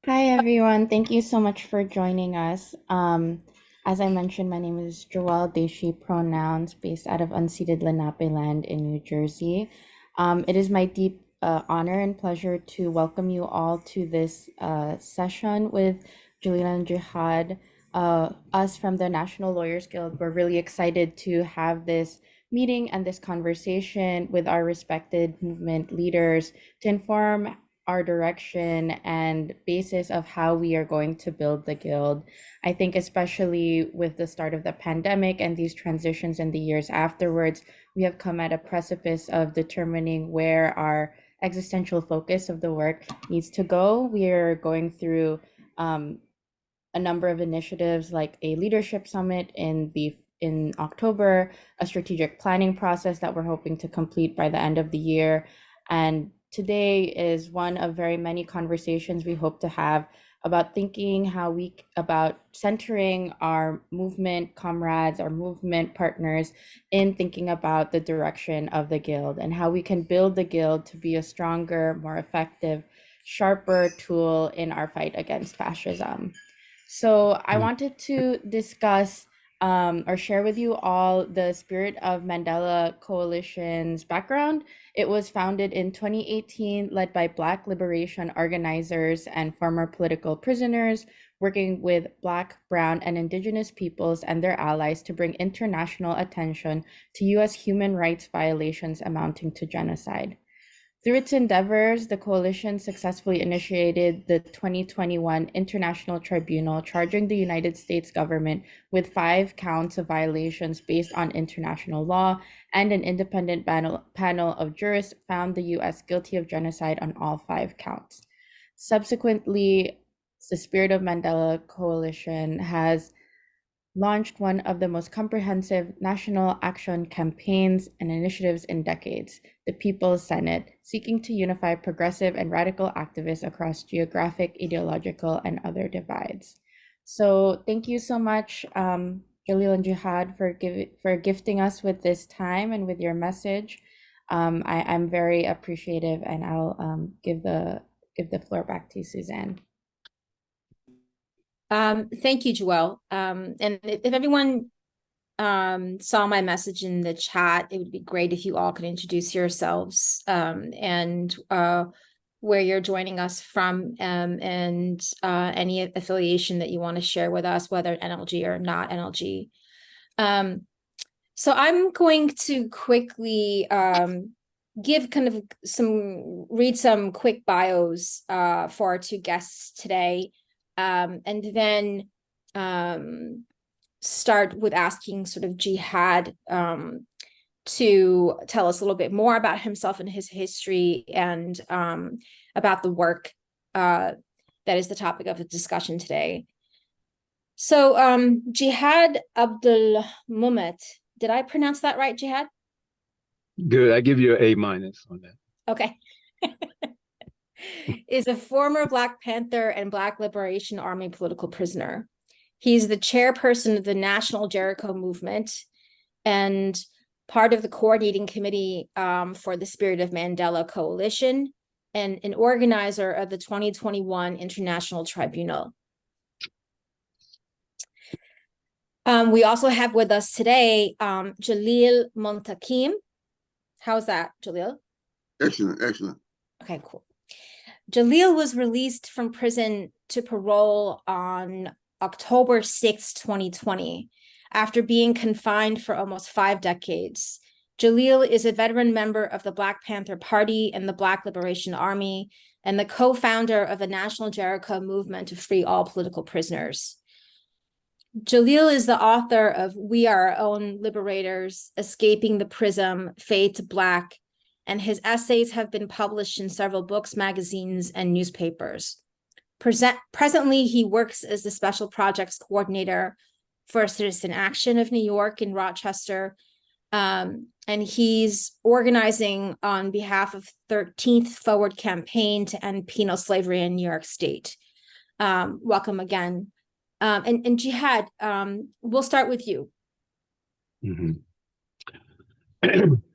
Hi, everyone. Thank you so much for joining us. As I mentioned, my name is Joelle Deshi, pronouns, based out of unceded Lenape land in New Jersey. It is my deep honor and pleasure to welcome you all to this session with Jalil and Jihad. Us from the National Lawyers Guild, we're really excited to have this meeting and this conversation with our respected movement leaders to inform our direction and basis of how we are going to build the guild. I think especially with the start of the pandemic and these transitions in the years afterwards, we have come at a precipice of determining where our existential focus of the work needs to go. We are going through a number of initiatives like a leadership summit in October, a strategic planning process that we're hoping to complete by the end of the year. And today is one of very many conversations we hope to have about thinking about centering our movement comrades, our movement partners in thinking about the direction of the guild and how we can build the guild to be a stronger, more effective, sharper tool in our fight against fascism. So I wanted to discuss or share with you all the Spirit of Mandela Coalition's background. It was founded in 2018, led by Black liberation organizers and former political prisoners, working with Black, Brown, and Indigenous peoples and their allies to bring international attention to US human rights violations amounting to genocide. Through its endeavors, the coalition successfully initiated the 2021 International Tribunal, charging the United States government with 5 counts of violations based on international law, and an independent panel of jurists found the US guilty of genocide on all 5 counts. Subsequently, the Spirit of Mandela Coalition has launched one of the most comprehensive national action campaigns and initiatives in decades, the People's Senate, seeking to unify progressive and radical activists across geographic, ideological, and other divides. So thank you so much, Jalil and Jihad, for gifting us with this time and with your message. I'm very appreciative, and I'll give the floor back to you, Suzanne. Thank you, Joelle. And if everyone saw my message in the chat, it would be great if you all could introduce yourselves and where you're joining us from, and any affiliation that you want to share with us, whether NLG or not NLG. So I'm going to quickly give read some quick bios for our 2 guests today. And then start with asking sort of Jihad to tell us a little bit more about himself and his history, and about the work that is the topic of the discussion today. So Jihad Abdulmumit, did I pronounce that right, Jihad? Good. I give you an A- on that. Okay. Is a former Black Panther and Black Liberation Army political prisoner. He's the chairperson of the National Jericho Movement and part of the coordinating committee for the Spirit of Mandela Coalition, and an organizer of the 2021 International Tribunal. We also have with us today Jalil Muntaqim. How's that, Jalil? Excellent, excellent. Okay, cool. Jalil was released from prison to parole on October 6, 2020, after being confined for almost 5 decades. Jalil is a veteran member of the Black Panther Party and the Black Liberation Army, and the co-founder of the National Jericho Movement to free all political prisoners. Jalil is the author of We Are Our Own Liberators, Escaping the Prism, Fade to Black, and his essays have been published in several books, magazines, and newspapers. Presently, he works as the Special Projects Coordinator for Citizen Action of New York in Rochester, and he's organizing on behalf of 13th Forward campaign to end penal slavery in New York State. Welcome again. And Jihad, we'll start with you. Mm-hmm.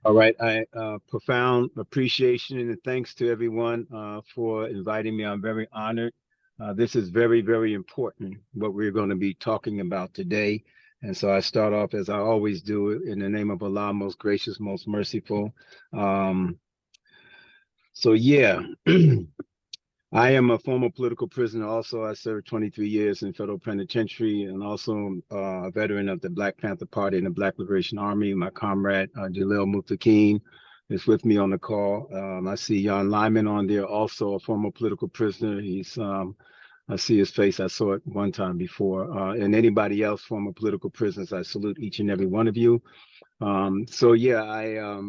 All right. Profound appreciation and thanks to everyone for inviting me. I'm very honored This is very, very important, what we're going to be talking about today. And so I start off, as I always do, in the name of Allah, most gracious, most merciful. So yeah, I am a former political prisoner. Also, I served 23 years in federal penitentiary, and also a veteran of the Black Panther Party and the Black Liberation Army. My comrade, Jalil Muntaqim, is with me on the call. I see Jan Lyman on there, also a former political prisoner. I see his face. I saw it one time before. And anybody else, former political prisoners, I salute each and every one of you. So yeah,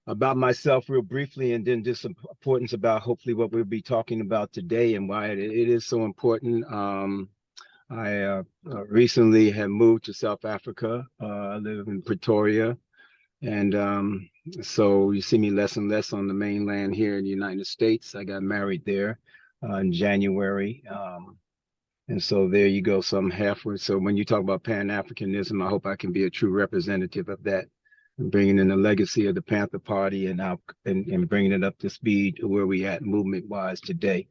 about myself real briefly, and then just some importance about hopefully what we'll be talking about today and why it is so important. I recently have moved to South Africa. I live in Pretoria. And so you see me less and less on the mainland here in the United States. I got married there in January. And so there you go. So I'm halfway. So when you talk about Pan-Africanism, I hope I can be a true representative of that, and bringing in the legacy of the Panther Party and bringing it up to speed to where we at movement-wise today.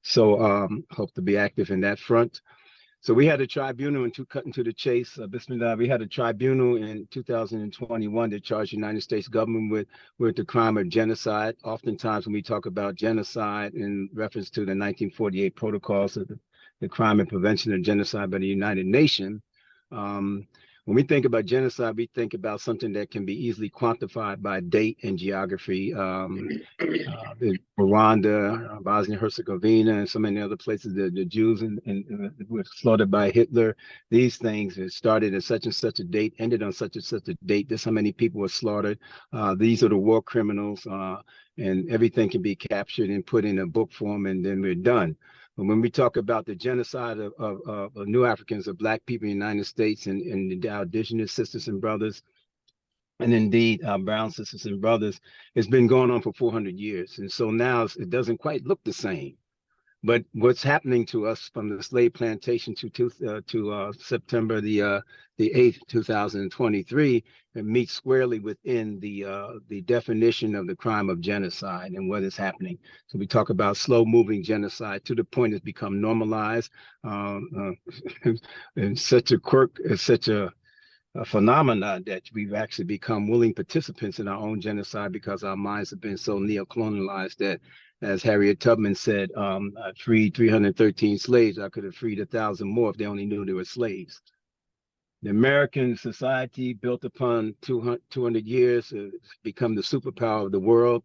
So hope to be active in that front. So we had a tribunal, and to cut into the chase, Bismillah, we had a tribunal in 2021 that charged the United States government with the crime of genocide. Oftentimes when we talk about genocide in reference to the 1948 protocols of the crime and prevention of genocide by the United Nations, when we think about genocide, we think about something that can be easily quantified by date and geography. Rwanda, Bosnia-Herzegovina, and so many other places, the Jews were slaughtered by Hitler. These things started at such and such a date, ended on such and such a date. This how many people were slaughtered. These are the war criminals, and everything can be captured and put in a book form, and then we're done. But when we talk about the genocide of New Africans, of Black people in the United States, and our indigenous sisters and brothers, and indeed our brown sisters and brothers, it's been going on for 400 years. And so now it doesn't quite look the same. But what's happening to us from the slave plantation to September the 8th, 2023, it meets squarely within the definition of the crime of genocide and what is happening. So we talk about slow-moving genocide to the point it's become normalized, and such a quirk, such a phenomenon that we've actually become willing participants in our own genocide because our minds have been so neo-colonialized that, as Harriet Tubman said, I freed 313 slaves. I could have freed 1,000 more if they only knew they were slaves. The American society, built upon 200 years, has become the superpower of the world,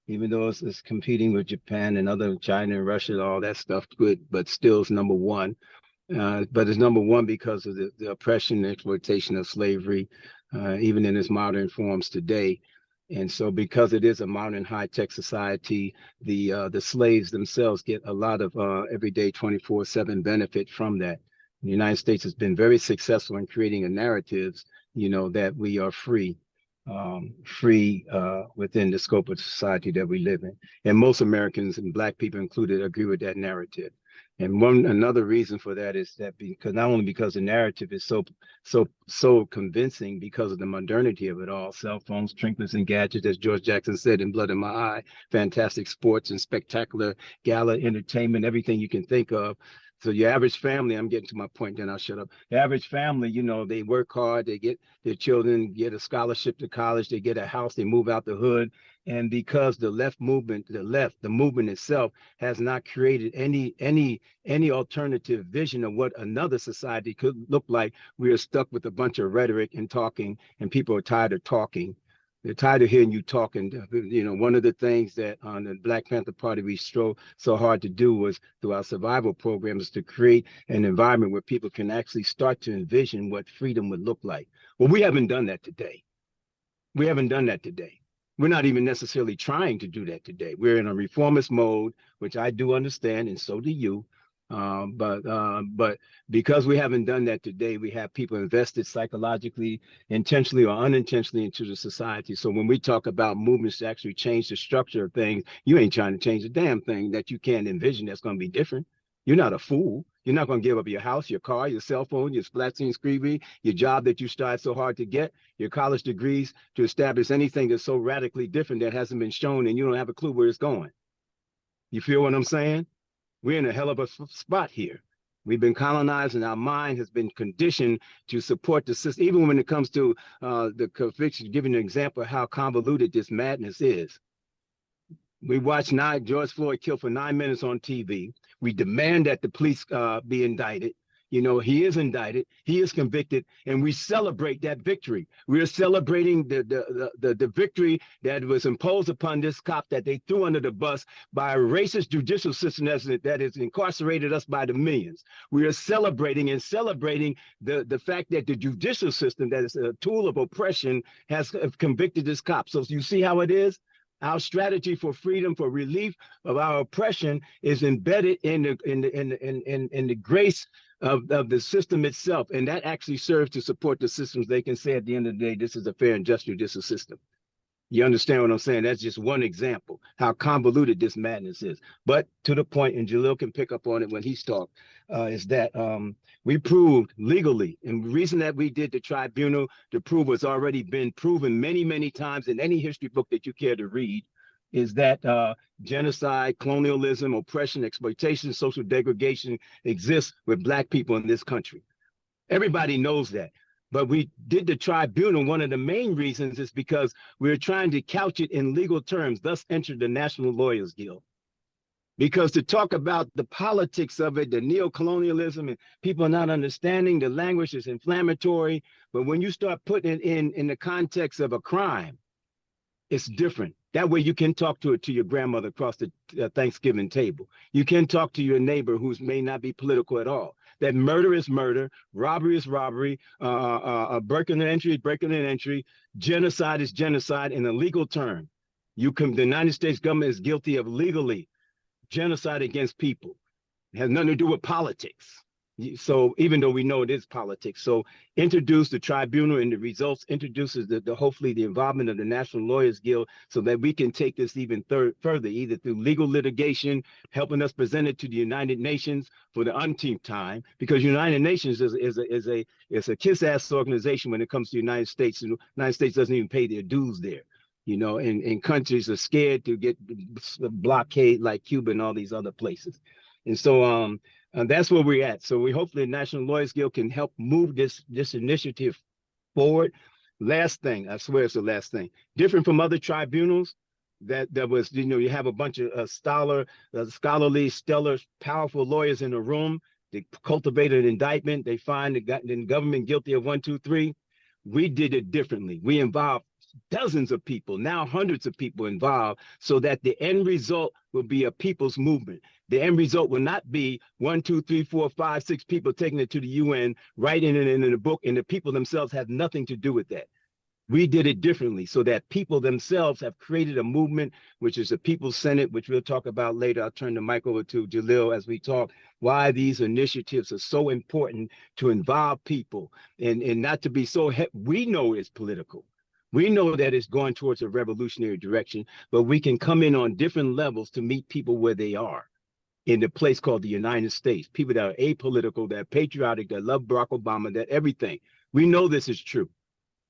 even though it's competing with Japan and other, China and Russia, all that stuff, good, but still it's number one. But it's number one because of the oppression and exploitation of slavery, even in its modern forms today. And so because it is a modern high-tech society, the slaves themselves get a lot of everyday 24/7 benefit from that. The United States has been very successful in creating a narrative, that we are free within the scope of society that we live in. And most Americans, and Black people included, agree with that narrative. And another reason for that is that because not only because the narrative is so convincing because of the modernity of it all, cell phones, trinkets, and gadgets, as George Jackson said in Blood in My Eye, fantastic sports and spectacular gala entertainment, everything you can think of. So your average family, I'm getting to my point, then I'll shut up. The average family, they work hard, they get their children, get a scholarship to college, they get a house, they move out the hood. And because the left movement, the movement itself has not created any alternative vision of what another society could look like, we are stuck with a bunch of rhetoric and talking, and people are tired of talking. They're tired of hearing you talking. One of the things that on the Black Panther Party we strove so hard to do was, through our survival programs, to create an environment where people can actually start to envision what freedom would look like. Well, we haven't done that today. We're not even necessarily trying to do that today. We're in a reformist mode, which I do understand, and so do you. But because we haven't done that today, we have people invested psychologically, intentionally or unintentionally, into the society. So when we talk about movements to actually change the structure of things, you ain't trying to change a damn thing that you can't envision that's going to be different. You're not a fool. You're not going to give up your house, your car, your cell phone, your flat screen, your job that you strive so hard to get, your college degrees, to establish anything that's so radically different that hasn't been shown and you don't have a clue where it's going. You feel what I'm saying? We're in a hell of a spot here. We've been colonized, and our mind has been conditioned to support the system, even when it comes to the conviction, giving an example of how convoluted this madness is. We watched George Floyd killed for 9 minutes on TV. We demand that the police be indicted. You know, he is indicted, he is convicted, and we celebrate that victory. We are celebrating the victory that was imposed upon this cop that they threw under the bus by a racist judicial system that has incarcerated us by the millions. We are celebrating the fact that the judicial system, that is a tool of oppression, has convicted this cop. So you see how it is? Our strategy for freedom, for relief of our oppression, is embedded in the grace of the system itself, and that actually serves to support the systems. They can say at the end of the day, this is a fair and just judicial system. You understand what I'm saying? That's just one example how convoluted this madness is. But to the point, and Jalil can pick up on it when he's talked, is that we proved legally, and the reason that we did the tribunal to prove what's already been proven many, many times in any history book that you care to read, is that genocide, colonialism, oppression, exploitation, social degradation exists with Black people in this country. Everybody knows that. But we did the tribunal. One of the main reasons is because we were trying to couch it in legal terms, thus entered the National Lawyers Guild. Because to talk about the politics of it, the neo-colonialism, and people not understanding the language is inflammatory. But when you start putting it in the context of a crime, it's different. That way you can talk to your grandmother across the Thanksgiving table. You can talk to your neighbor who may not be political at all. That murder is murder, robbery is robbery, breaking an entry, genocide is genocide in a legal term. The United States government is guilty of legally genocide against people. It has nothing to do with politics. So even though we know it is politics, so introduce the tribunal, and the results introduces hopefully the involvement of the National Lawyers Guild, so that we can take this even further, either through legal litigation, helping us present it to the United Nations for the umpteenth time, because United Nations is a kiss-ass organization when it comes to the United States. The United States doesn't even pay their dues there. You know, and countries are scared to get blockade like Cuba and all these other places. And so that's where we're at. So we hopefully the National Lawyers Guild can help move this initiative forward. Last thing, I swear it's the last thing. Different from other tribunals, that was, you know, you have a bunch of scholarly, stellar, powerful lawyers in a room. They cultivate an indictment. They find the government guilty of 1, 2, 3. We did it differently. We involved dozens of people, now hundreds of people involved, so that the end result will be a people's movement. The end result will not be 1, 2, 3, 4, 5, 6 people taking it to the UN, writing it in a book, and the people themselves have nothing to do with that. We did it differently, so that people themselves have created a movement, which is the People's Senate, which we'll talk about later. I'll turn the mic over to Jalil as we talk why these initiatives are so important to involve people, and not to be so we know it's political. We know that it's going towards a revolutionary direction, but we can come in on different levels to meet people where they are in the place called the United States. People that are apolitical, that are patriotic, that love Barack Obama, that everything. We know this is true.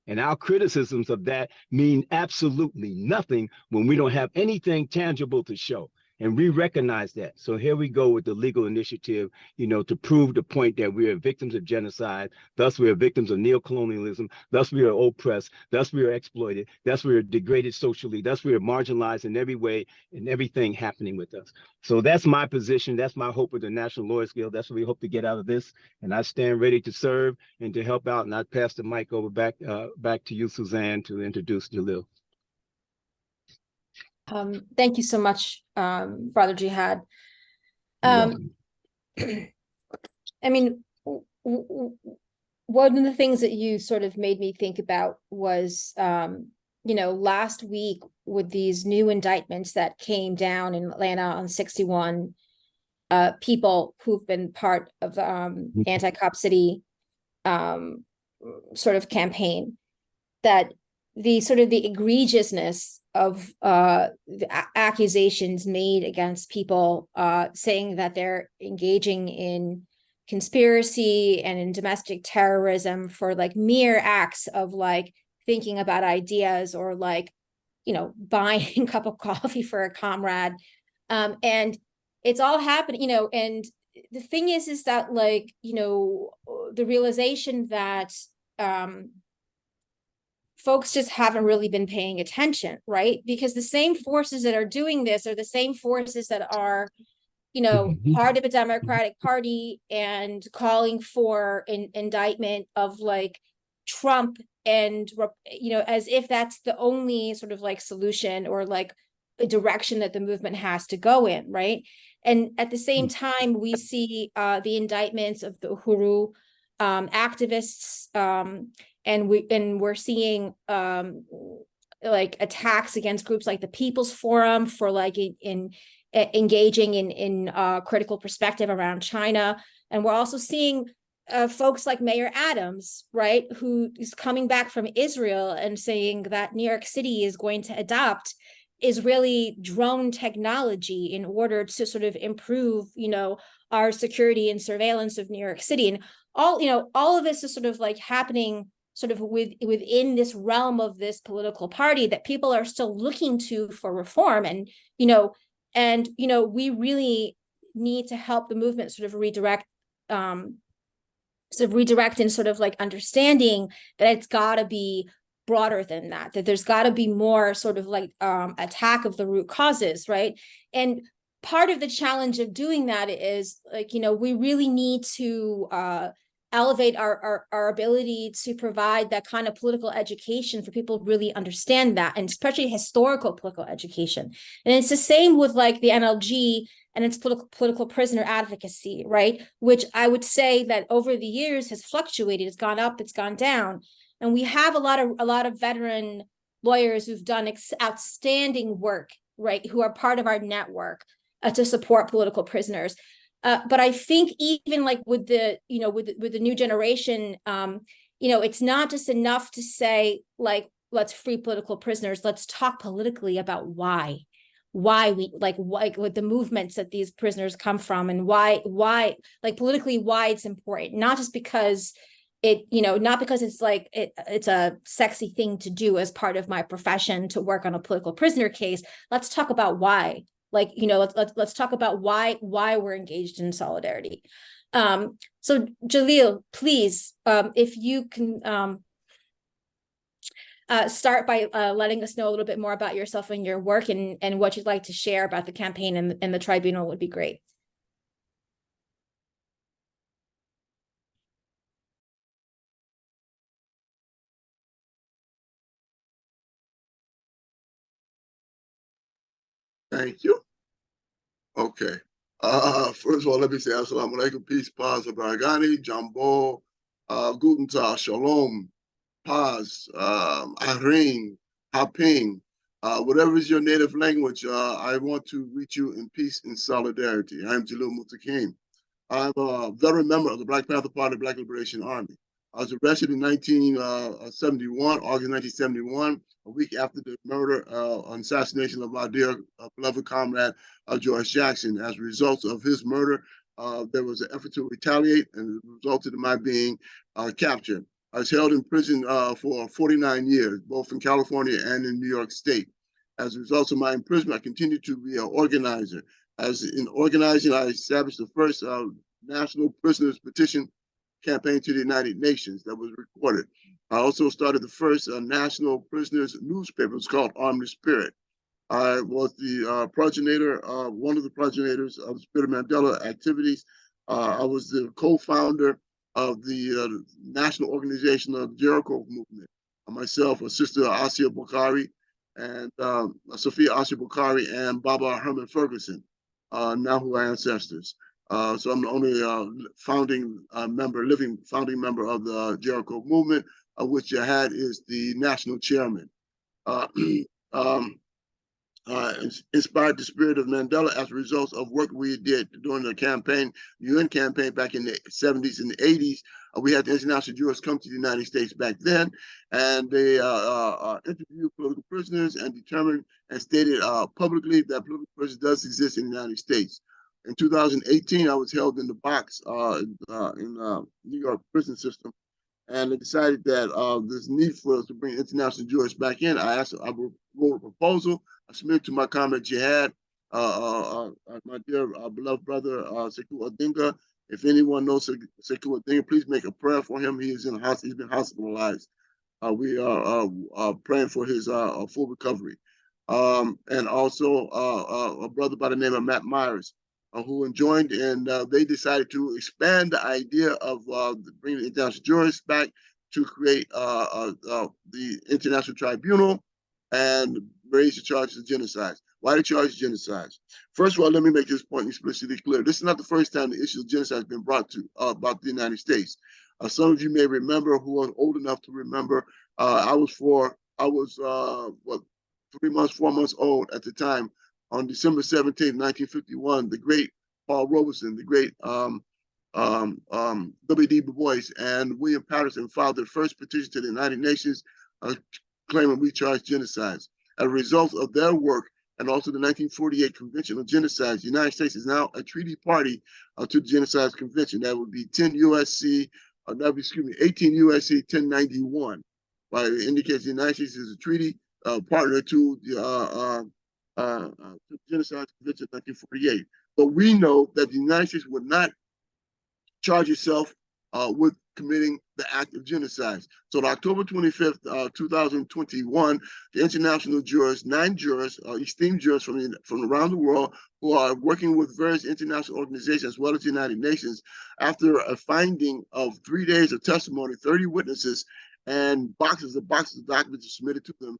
And our criticisms of that mean absolutely nothing when we don't have anything tangible to show. And we recognize that. So here we go with the legal initiative, you know, to prove the point that we are victims of genocide. Thus, we are victims of neocolonialism. Thus, we are oppressed. Thus, we are exploited. Thus, we are degraded socially. Thus, we are marginalized in every way, and everything happening with us. So that's my position. That's my hope with the National Lawyers Guild. That's what we hope to get out of this. And I stand ready to serve and to help out. And I pass the mic over back to you, Suzanne, to introduce Jalil. Thank you so much, Brother Jihad. I mean, one of the things that you sort of made me think about was, you know, last week with these new indictments that came down in Atlanta on 61 people who've been part of the anti-cop city sort of campaign, that the sort of the egregiousness of the accusations made against people saying that they're engaging in conspiracy and in domestic terrorism for like mere acts of like thinking about ideas, or like, you know, buying a cup of coffee for a comrade. And it's all happening, and the thing is that, like, the realization that folks just haven't really been paying attention, right? Because the same forces that are doing this are the same forces that are, part of a Democratic Party and calling for an indictment of like Trump, and as if that's the only sort of like solution or like a direction that the movement has to go in, right? And at the same time, we see the indictments of the Uhuru activists, and we're seeing like attacks against groups like the People's Forum for like in engaging in critical perspective around China. And we're also seeing folks like Mayor Adams, right, who is coming back from Israel and saying that New York City is going to adopt Israeli drone technology in order to sort of improve, our security and surveillance of New York City. And all of this is sort of like happening sort of within this realm of this political party that people are still looking to for reform. And, we really need to help the movement sort of redirect and sort of like understanding that it's got to be broader than that there's got to be more sort of like attack of the root causes, right? And part of the challenge of doing that is like, we really need to elevate our ability to provide that kind of political education for people to really understand that, and especially historical political education. And it's the same with like the NLG and its political prisoner advocacy, right? Which I would say that over the years has fluctuated. It's gone up, it's gone down. And we have a lot of veteran lawyers who've done outstanding work, right? Who are part of our network to support political prisoners. But I think even like with the new generation, it's not just enough to say like, let's free political prisoners. Let's talk politically about why we like with the movements that these prisoners come from, and why like politically why it's important, not just because not because it's like it's a sexy thing to do as part of my profession to work on a political prisoner case. Let's talk about why. Like, let's talk about why we're engaged in solidarity. So Jalil, please, if you can start by letting us know a little bit more about yourself and your work, and what you'd like to share about the campaign and the tribunal would be great. Thank you. Okay. First of all, let me say assalamu alaikum, peace, paz, baragani, jambo, guten tag, shalom, paz, ahrin, haping, whatever is your native language. I want to reach you in peace and solidarity. I'm Jalil Muntaqim. I'm a veteran member of the Black Panther Party, Black Liberation Army. I was arrested in 1971, August 1971, a week after the murder and assassination of my dear beloved comrade, George Jackson. As a result of his murder, there was an effort to retaliate, and it resulted in my being captured. I was held in prison for 49 years, both in California and in New York State. As a result of my imprisonment, I continued to be an organizer. As in organizing, I established the first national prisoners petition campaign to the United Nations that was recorded. I also started the first national prisoners newspaper. It's called Armed Spirit. I was the progenitor, one of the progenitors of the Spirit of Mandela activities. I was the co-founder of the national organization of Jericho Movement. Myself, a sister Asia Bukhari, and Sophia Asia Bukhari, and Baba Herman Ferguson, now who are ancestors. So I'm the only founding member of the Jericho Movement, which Jihad is the national chairman. Inspired the spirit of Mandela as a result of work we did during the campaign, UN campaign back in the 70s and the 80s. We had the international jurors come to the United States back then, and they interviewed political prisoners and determined and stated publicly that political prisoners does exist in the United States. In 2018, I was held in the box in New York prison system, and I decided that there's need for us to bring international jurists back in. I wrote a proposal. I submitted to my comrade Jihad, my dear beloved brother, Sekou Odinga. If anyone knows Sekou Odinga, please make a prayer for him. He is in the hospital. He's been hospitalized. We are praying for his full recovery. And also a brother by the name of Matt Myers, who joined, and they decided to expand the idea of bringing the international jurists back to create the International Tribunal and raise the charges of genocide. Why the charge of genocide? First of all, let me make this point explicitly clear. This is not the first time the issue of genocide has been brought to about the United States. Some of you may remember, who are old enough to remember, I was 4 months, 4 months old at the time. On December 17th, 1951, the great Paul Robeson, the great W.D. Du Bois, and William Patterson filed their first petition to the United Nations claiming we charged genocides. As a result of their work and also the 1948 Convention on Genocides, the United States is now a treaty party to the Genocides Convention. That would be 18 USC 1091. Right? It indicates the United States is a treaty partner to the Genocide Convention of 1948. But we know that the United States would not charge itself with committing the act of genocide. So on October 25th, 2021, the international jurors, 9 jurors, esteemed jurors from around the world, who are working with various international organizations as well as the United Nations, after a finding of 3 days of testimony, 30 witnesses, and boxes of documents submitted to them,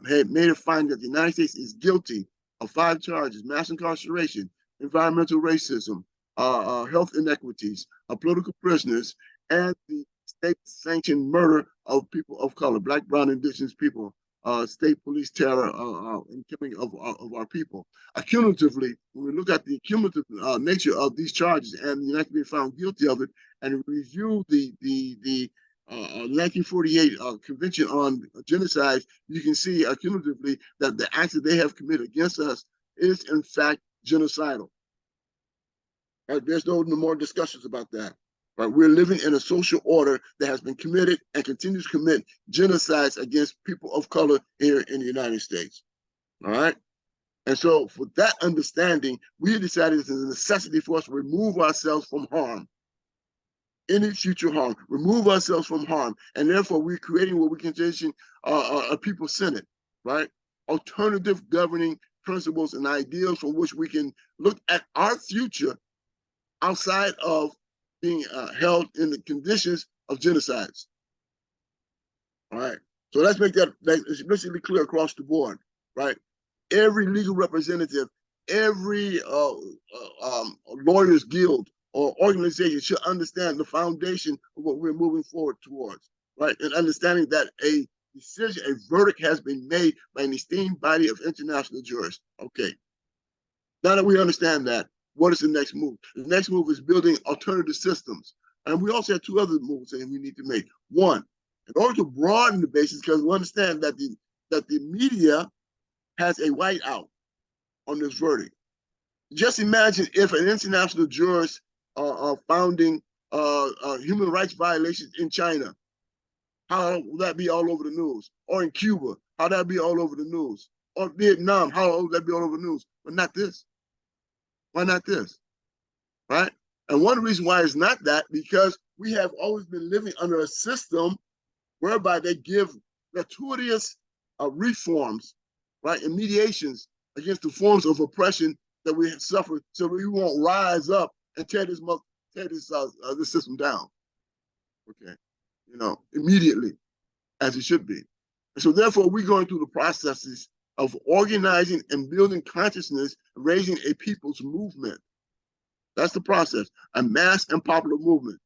had made a finding that the United States is guilty of 5 charges: mass incarceration, environmental racism, health inequities, political prisoners, and the state-sanctioned murder of people of color, Black, brown, indigenous people, state police terror, and killing of our people. Cumulatively, when we look at the cumulative nature of these charges and the United States being found guilty of it, and review the 1948 Convention on Genocide, you can see cumulatively that the acts that they have committed against us is in fact genocidal. Right? There's no more discussions about that. Right? We're living in a social order that has been committed and continues to commit genocides against people of color here in the United States. All right? And so for that understanding, we decided it's a necessity for us to remove ourselves from harm, any future harm, remove ourselves from harm. And therefore, we're creating what we can consider a people senate, right? Alternative governing principles and ideals from which we can look at our future outside of being held in the conditions of genocides. All right. So let's make that explicitly clear across the board, right? Every legal representative, every lawyers guild or organization should understand the foundation of what we're moving forward towards, right? And understanding that a decision, a verdict has been made by an esteemed body of international jurists. Okay. Now that we understand that, what is the next move? The next move is building alternative systems. And we also have 2 other moves that we need to make. One, in order to broaden the basis, because we understand that the media has a whiteout on this verdict. Just imagine if an international jurist founding human rights violations in China. How will that be all over the news? Or in Cuba, how that be all over the news? Or Vietnam, how will that be all over the news? But not this. Why not this? Right? And one reason why it's not that, because we have always been living under a system whereby they give gratuitous reforms, right, and mediations against the forms of oppression that we have suffered, so we won't rise up and tear this system down. Okay, immediately, as it should be. And so therefore, we're going through the processes of organizing and building consciousness, raising a people's movement. That's the process, a mass and popular movement.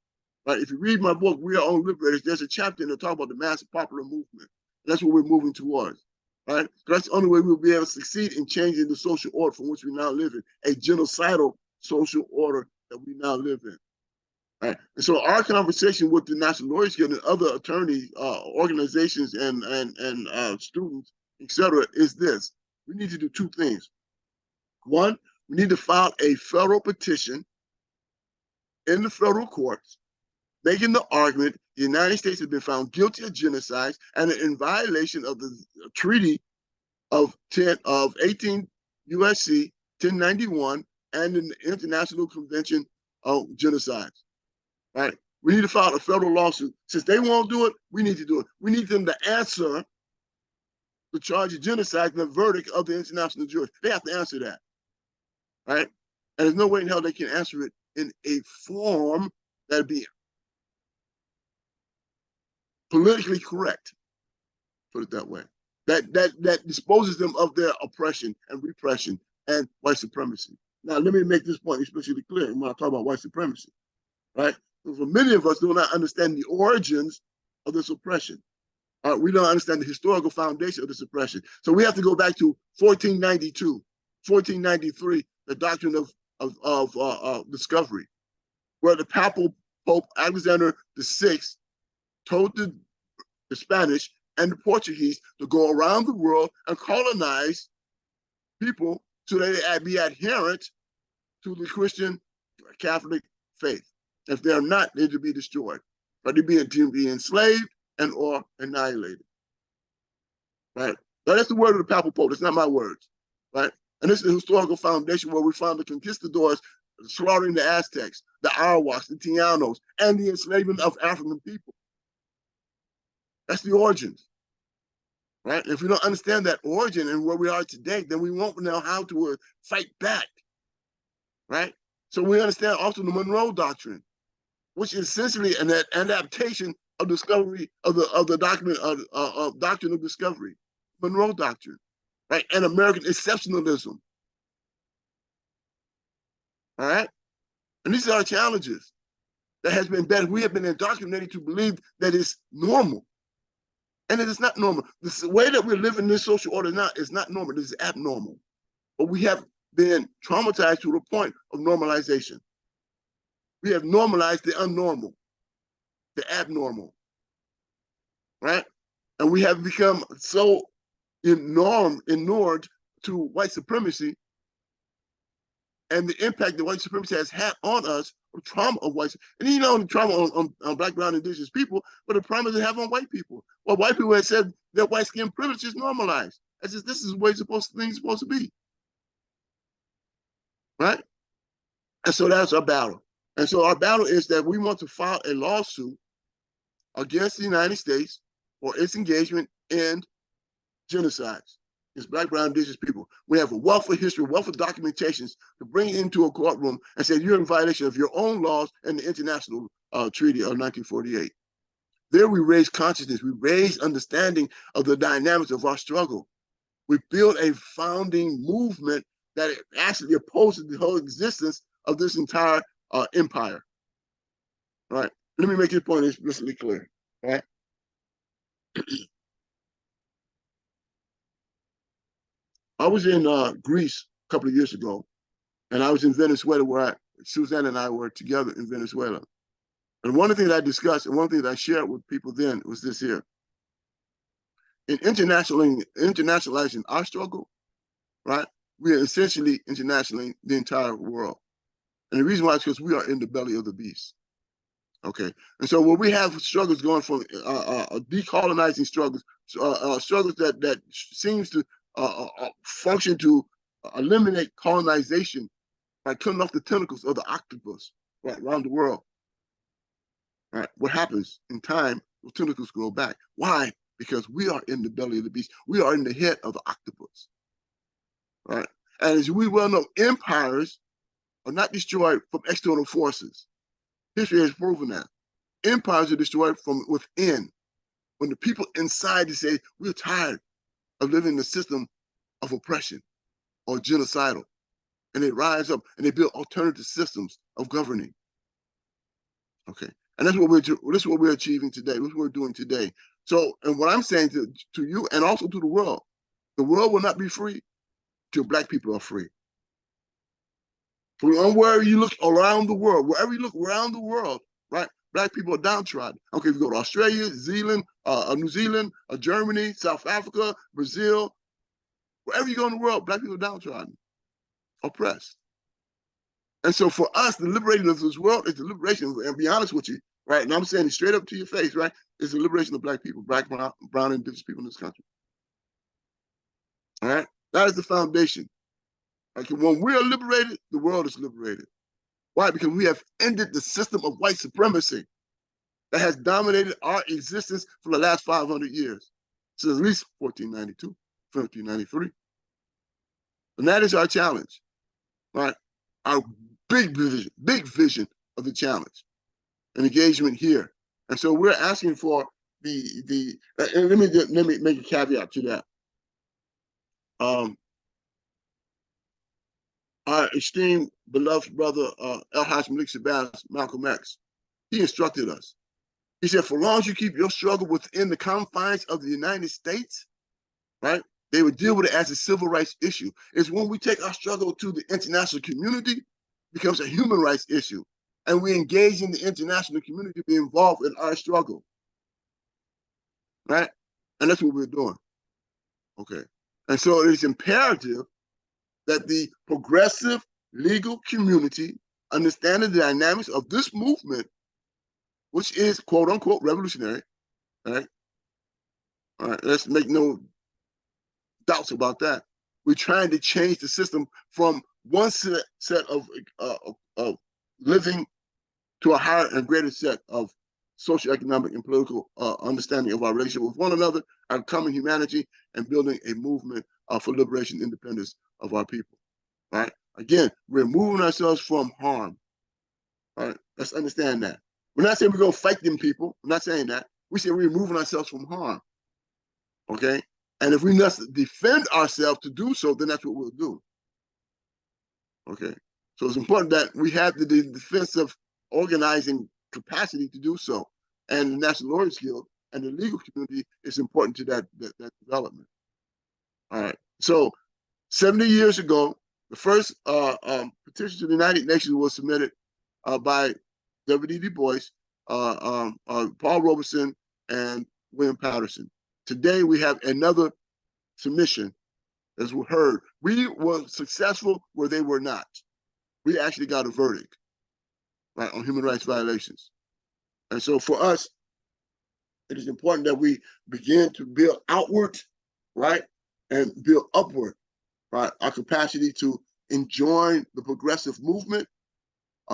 Right? If you read my book, We Are Our Own Liberators, there's a chapter in there talking about the mass and popular movement. That's what we're moving towards. Right? That's the only way we'll be able to succeed in changing the social order from which we now live in, a genocidal social order that we now live in. Right? And so our conversation with the National Lawyers Guild and other attorney organizations and students, etc., is this. We need to do 2 things. One, we need to file a federal petition in the federal courts, making the argument the United States has been found guilty of genocide and in violation of the treaty of 18 USC 1091 and in the International Convention of Genocides, right? We need to file a federal lawsuit. Since they won't do it, we need to do it. We need them to answer the charge of genocide and the verdict of the international jury. They have to answer that, right? And there's no way in hell they can answer it in a form that'd be politically correct, put it that way. That disposes them of their oppression and repression and white supremacy. Now, let me make this point especially clear when I talk about white supremacy, right? For many of us do not understand the origins of this oppression. We don't understand the historical foundation of this oppression. So we have to go back to 1492, 1493, the doctrine of discovery, where the papal Pope Alexander VI told the Spanish and the Portuguese to go around the world and colonize people so that they be adherent to the Christian Catholic faith. If they're not, they're to be destroyed, or they're to be enslaved and or annihilated. Right? Now, that's the word of the papal Pope. It's not my words. Right? And this is the historical foundation where we found the conquistadors slaughtering the Aztecs, the Arawaks, the Tianos, and the enslavement of African people. That's the origins. Right? If we don't understand that origin and where we are today, then we won't know how to fight back. Right? So we understand also the Monroe Doctrine, which is essentially an adaptation of discovery of the document of doctrine of discovery, Monroe Doctrine, right? And American exceptionalism. All right? And these are our challenges that has been better. We have been indoctrinated to believe that it's normal. And it is not normal. The way that we're living this social order now is not normal. It is abnormal. But we have been traumatized to the point of normalization. We have normalized the unnormal, the abnormal, right? And we have become so inured to white supremacy and the impact that white supremacy has had on us, the trauma of white, and you know, the trauma on Black, brown, indigenous people, but the trauma they have on white people. Well, white people have said that white skin privilege is normalized. As if this is the way things are supposed to be, right? And so that's our battle. And so our battle is that we want to file a lawsuit against the United States for its engagement in genocides against Black, brown, indigenous people. We have a wealth of history, wealth of documentations to bring into a courtroom and say you're in violation of your own laws and the International Treaty of 1948. There we raise consciousness, we raise understanding of the dynamics of our struggle. We build a founding movement that actually opposes the whole existence of this entire empire. All right, let me make this point explicitly clear. All right. I was in Greece a couple of years ago, and I was in Venezuela where Suzanne and I were together in Venezuela. And one of the things I discussed and one of the things I shared with people then was this here. In internationalizing our struggle, right, we are essentially internationalizing the entire world. And the reason why is because we are in the belly of the beast. Okay, and so when we have struggles going from decolonizing struggles, struggles that seems to function to eliminate colonization by cutting off the tentacles of the octopus right around the world. Right, what happens in time? Those tentacles grow back. Why? Because we are in the belly of the beast. We are in the head of the octopus. Right, and as we well know, empires are not destroyed from external forces. History has proven that. Empires are destroyed from within. When the people inside say, we're tired of living in the system of oppression or genocidal. And they rise up and they build alternative systems of governing. Okay. And that's what we're achieving today. That's what we're doing today. So, and what I'm saying to you and also to the world will not be free till Black people are free. From wherever you look around the world, wherever you look around the world, right? Black people are downtrodden. Okay, if you go to Australia, New Zealand, Germany, South Africa, Brazil, wherever you go in the world, Black people are downtrodden, oppressed. And so for us, the liberating of this world is the liberation, and be honest with you, right? And I'm saying it straight up to your face, right? It's the liberation of Black people, Black, brown, and indigenous people in this country. All right? That is the foundation. Like when we are liberated, the world is liberated. Why? Because we have ended the system of white supremacy that has dominated our existence for the last 500 years, since at least 1492, 1593. And that is our challenge, right? Our big vision of the challenge and engagement here. And so we're asking for and let me make a caveat to that. Our esteemed beloved brother, El-Haj Malik Shabazz, Malcolm X, he instructed us. He said, for long as you keep your struggle within the confines of the United States, right, they would deal with it as a civil rights issue. It's when we take our struggle to the international community, it becomes a human rights issue. And we engage in the international community to be involved in our struggle, right? And that's what we're doing, okay? And so it is imperative that the progressive legal community understand the dynamics of this movement, which is quote unquote revolutionary, right? All right, let's make no doubts about that. We're trying to change the system from one set of living to a higher and greater set of socioeconomic and political understanding of our relationship with one another, our common humanity, and building a movement for liberation and independence of our people. Right? Again, we're moving ourselves from harm. All right? Let's understand that. We're not saying we're going to fight them people. We're not saying that. We say we're moving ourselves from harm. Okay? And if we must defend ourselves to do so, then that's what we'll do. Okay? So it's important that we have the defensive organizing capacity to do so. And the National Lawyers Guild and the legal community is important to that development. All right. So 70 years ago, the first petition to the United Nations was submitted by W.E.B. Du Bois, Paul Robeson, and William Patterson. Today, we have another submission, as we heard. We were successful where they were not. We actually got a verdict, right, on human rights violations. And so for us, it is important that we begin to build outward, right, and build upward, right, our capacity to enjoin the progressive movement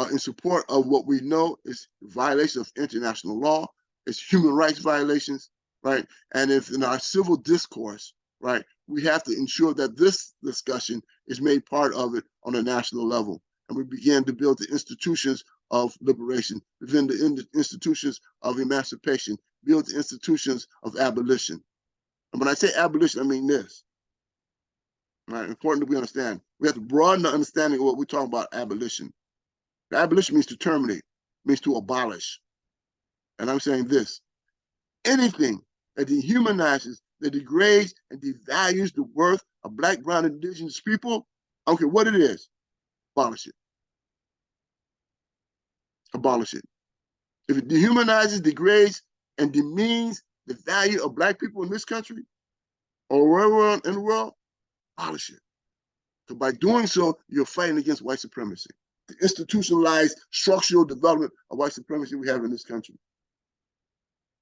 in support of what we know is violation of international law, it's human rights violations, right? And if in our civil discourse, right, we have to ensure that this discussion is made part of it on a national level. And we begin to build the institutions of liberation, within the institutions of emancipation, build the institutions of abolition. And when I say abolition, I mean this. Right? Important that we understand. We have to broaden the understanding of what we're talking about abolition. Abolition means to terminate, means to abolish. And I'm saying this: anything that dehumanizes, that degrades, and devalues the worth of Black, brown, and indigenous people, I don't care what it is, abolish it. Abolish it. If it dehumanizes, degrades, and demeans the value of Black people in this country or wherever in the world, abolish it. So by doing so, you're fighting against white supremacy, the institutionalized structural development of white supremacy we have in this country.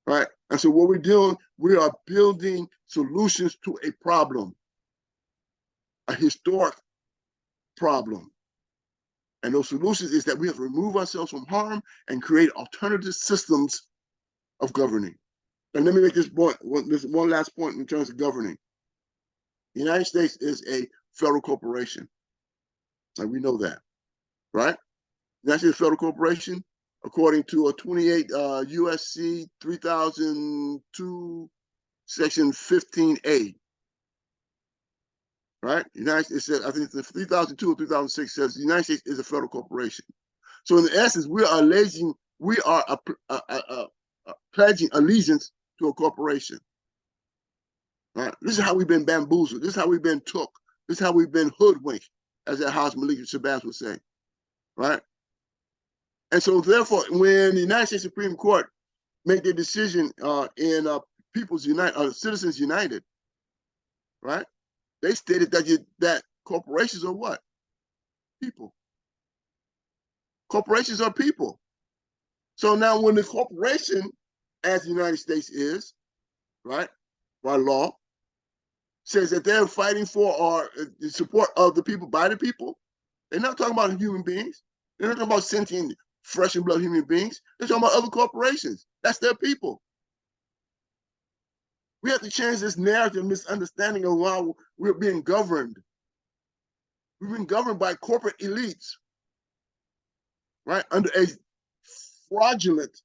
Right? And so what we're doing, we are building solutions to a problem, a historic problem. And those solutions is that we have to remove ourselves from harm and create alternative systems of governing. And let me make this point, this one last point in terms of governing. The United States is a federal corporation. And we know that, right? The United States Federal Corporation, according to a 28 USC 3002, section 15A, right? United States said, I think it's 3002 or 3006 says the United States is a federal corporation. So in essence, we are pledging allegiance to a corporation. Right? This is how we've been bamboozled. This is how we've been took. This is how we've been hoodwinked, as that House Malik Shabazz would say, right? And so therefore, when the United States Supreme Court made their decision in Citizens United, right? They stated that corporations are what? People. Corporations are people. So now when the corporation, as the United States is, right, by law, says that they're fighting for or the support of the people by the people, they're not talking about human beings. They're not talking about sentient, flesh and blood human beings. They're talking about other corporations. That's their people. We have to change this narrative, misunderstanding of how we're being governed. We've been governed by corporate elites, right? Under a fraudulent,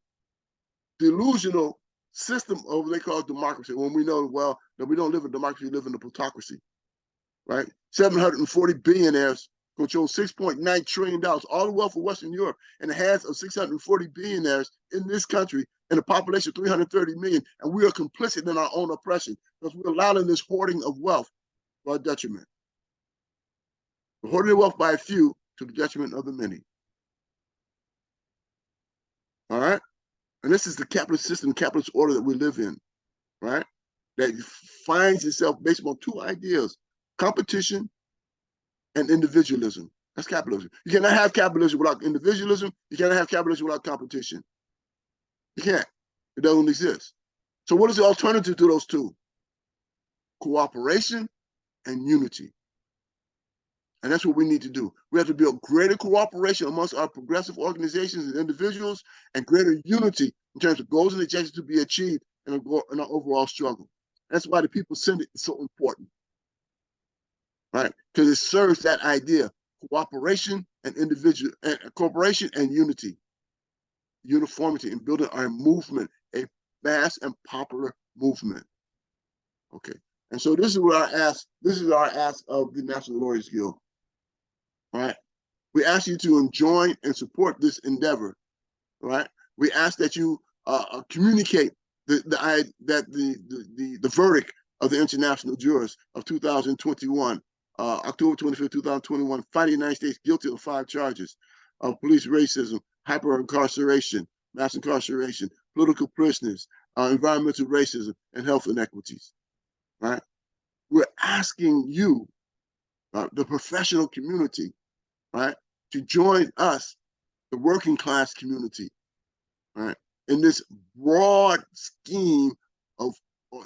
delusional system of what they call democracy, when we know, well, that we don't live in democracy, we live in a plutocracy, right? 740 billionaires control $6.9 trillion, all the wealth of Western Europe, in the hands of 640 billionaires in this country, and a population of 330 million, and we are complicit in our own oppression because we're allowing this hoarding of wealth to our detriment. We're hoarding the wealth by a few to the detriment of the many. All right? And this is the capitalist system, capitalist order that we live in, right? That finds itself based on two ideas: competition and individualism. That's capitalism. You cannot have capitalism without individualism. You cannot have capitalism without competition. You can't. It doesn't exist. So what is the alternative to those two? Cooperation and unity. And that's what we need to do. We have to build greater cooperation amongst our progressive organizations and individuals, and greater unity in terms of goals and objectives to be achieved in our overall struggle. That's why the People Senate is so important, right? Because it serves that idea: cooperation and cooperation and unity, uniformity in building our movement, a mass and popular movement. Okay, and so this is what I ask. This is our ask of the National Lawyers Guild. Right? We ask you to join and support this endeavor. Right? We ask that you communicate the verdict of the international jurors of 2021, October 25th, 2021, finding the United States guilty of 5 charges of police racism, hyper-incarceration, mass incarceration, political prisoners, environmental racism, and health inequities. Right? We're asking you, the professional community, right, to join us, the working class community, right, in this broad scheme of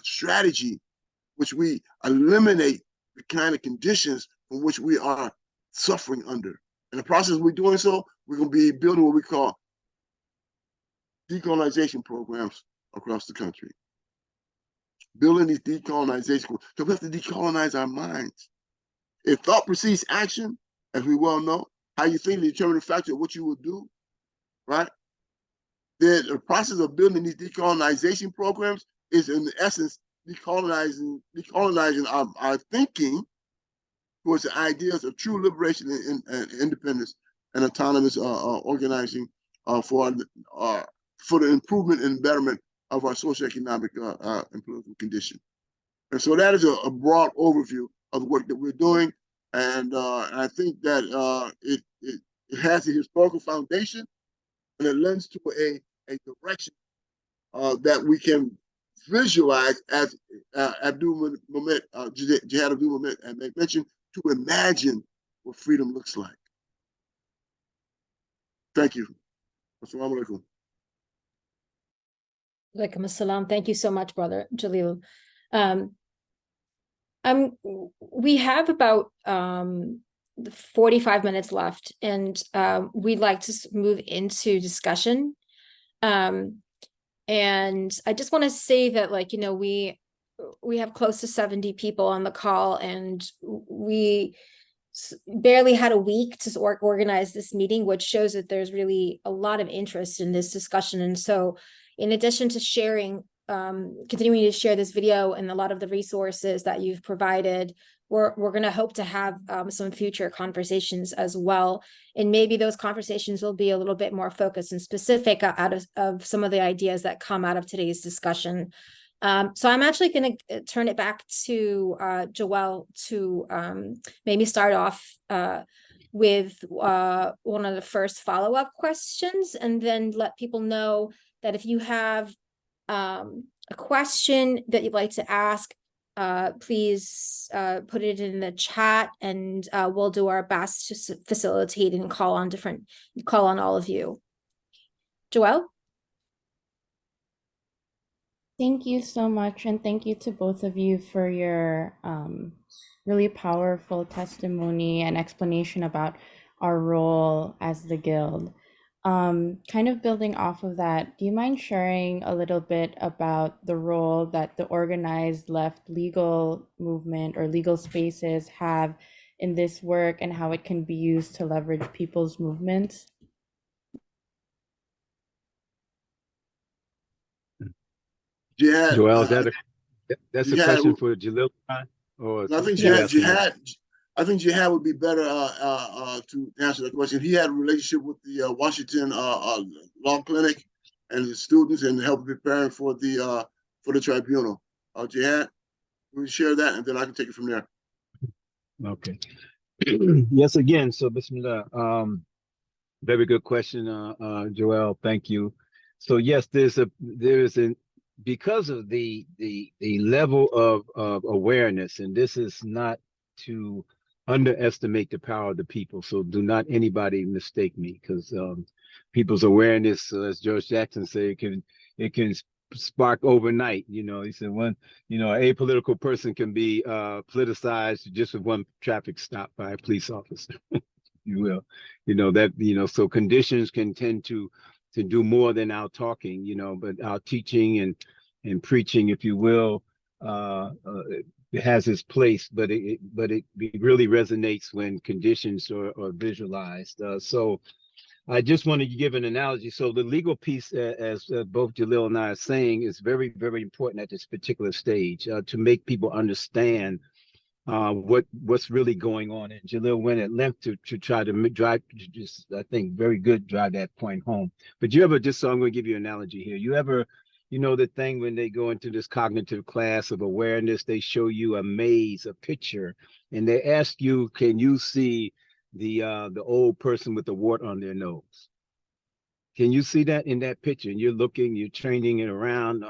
strategy, which we eliminate the kind of conditions from which we are suffering under. In the process of doing so, we're going to be building what we call decolonization programs across the country. Building these decolonization, so we have to decolonize our minds. If thought precedes action, as we well know, how you think determine the factor of what you will do, right? The process of building these decolonization programs is, in essence, decolonizing our thinking towards the ideas of true liberation and independence and autonomous organizing for the improvement and betterment of our socioeconomic and political condition. And so that is a broad overview of the work that we're doing. And I think that it has a historical foundation, and it lends to a direction that we can visualize, as Abdulmumit, Jihad Abdulmumit, and they mentioned, to imagine what freedom looks like. Thank you. Assalamu alaikum. Alaikum assalam. Thank you so much, Brother Jalil. We have about 45 minutes left, and we'd like to move into discussion. And I just want to say that, like, you know, we have close to 70 people on the call, and we barely had a week to organize this meeting, which shows that there's really a lot of interest in this discussion. And so, in addition to sharing, continuing to share this video and a lot of the resources that you've provided, we're going to hope to have some future conversations as well. And maybe those conversations will be a little bit more focused and specific out of some of the ideas that come out of today's discussion. So I'm actually going to turn it back to Joelle to maybe start off with one of the first follow-up questions, and then let people know that if you have a question that you'd like to ask, please put it in the chat, and we'll do our best to facilitate and call on all of you. Joelle? Thank you so much, and thank you to both of you for your really powerful testimony and explanation about our role as the Guild. Kind of building off of that, do you mind sharing a little bit about the role that the organized left legal movement or legal spaces have in this work and how it can be used to leverage people's movements? Jihad, Joel, that's a Jihad, question for Jalil, or I think you Jihad, have someone? I think Jihad would be better to answer the question. He had a relationship with the Washington Law Clinic and the students and help preparing for the tribunal. Jihad, we share that, and then I can take it from there. Okay. Yes, again. So, Bismillah. Very good question, Joel. Thank you. So, yes, because of the level of awareness, and this is not to underestimate the power of the people. So, do not anybody mistake me, because people's awareness, as George Jackson said, it can spark overnight. He said an apolitical person can be politicized just with one traffic stop by a police officer. You will, so conditions can tend to do more than our talking, but our teaching and preaching, if you will, it has its place, but it really resonates when conditions are visualized. So I just want to give an analogy. So the legal piece, as both Jalil and I are saying, is very, very important at this particular stage to make people understand what's really going on. And Jalil went at length to try to drive, just I think very good, drive that point home. But you ever, just so I'm going to give you an analogy here, you ever, the thing when they go into this cognitive class of awareness, they show you a maze, a picture, and they ask you, can you see the old person with the wart on their nose? Can you see that in that picture? And you're looking, you're changing it around. No,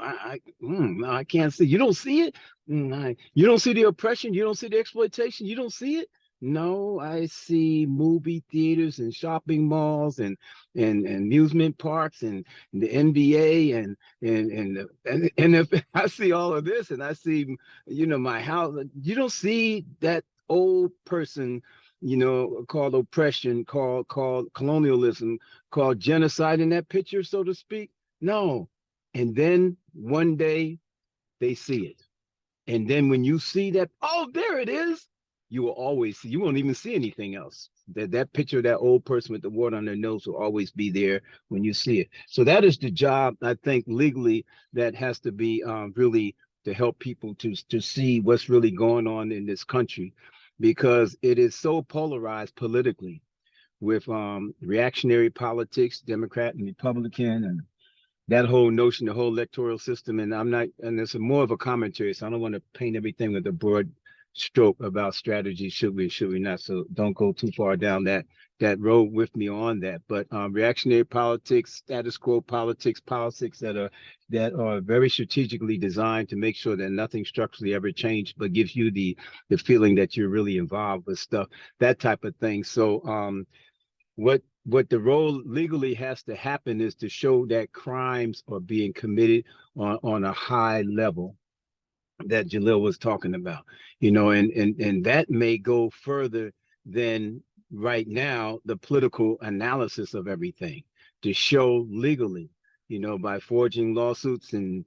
I can't see. You don't see it? You don't see the oppression? You don't see the exploitation? You don't see it? No, I see movie theaters and shopping malls and amusement parks and the NBA and NFL. I see all of this, and I see, my house. You don't see that old person, called oppression, called colonialism, called genocide in that picture, so to speak? No. And then one day they see it. And then when you see that, oh, there it is, you will always see, you won't even see anything else. That picture of that old person with the wart on their nose will always be there when you see it. So that is the job, I think, legally, that has to be really to help people to see what's really going on in this country, because it is so polarized politically with reactionary politics, Democrat and Republican, and that whole notion, the whole electoral system. And it's more of a commentary, so I don't want to paint everything with a broad stroke about strategy, should we not, so don't go too far down that road with me on that. But reactionary politics, status quo politics that are very strategically designed to make sure that nothing structurally ever changed, but gives you the feeling that you're really involved with stuff, that type of thing. So what the role legally has to happen is to show that crimes are being committed on a high level that Jalil was talking about, and that may go further than right now the political analysis of everything, to show legally, by forging lawsuits and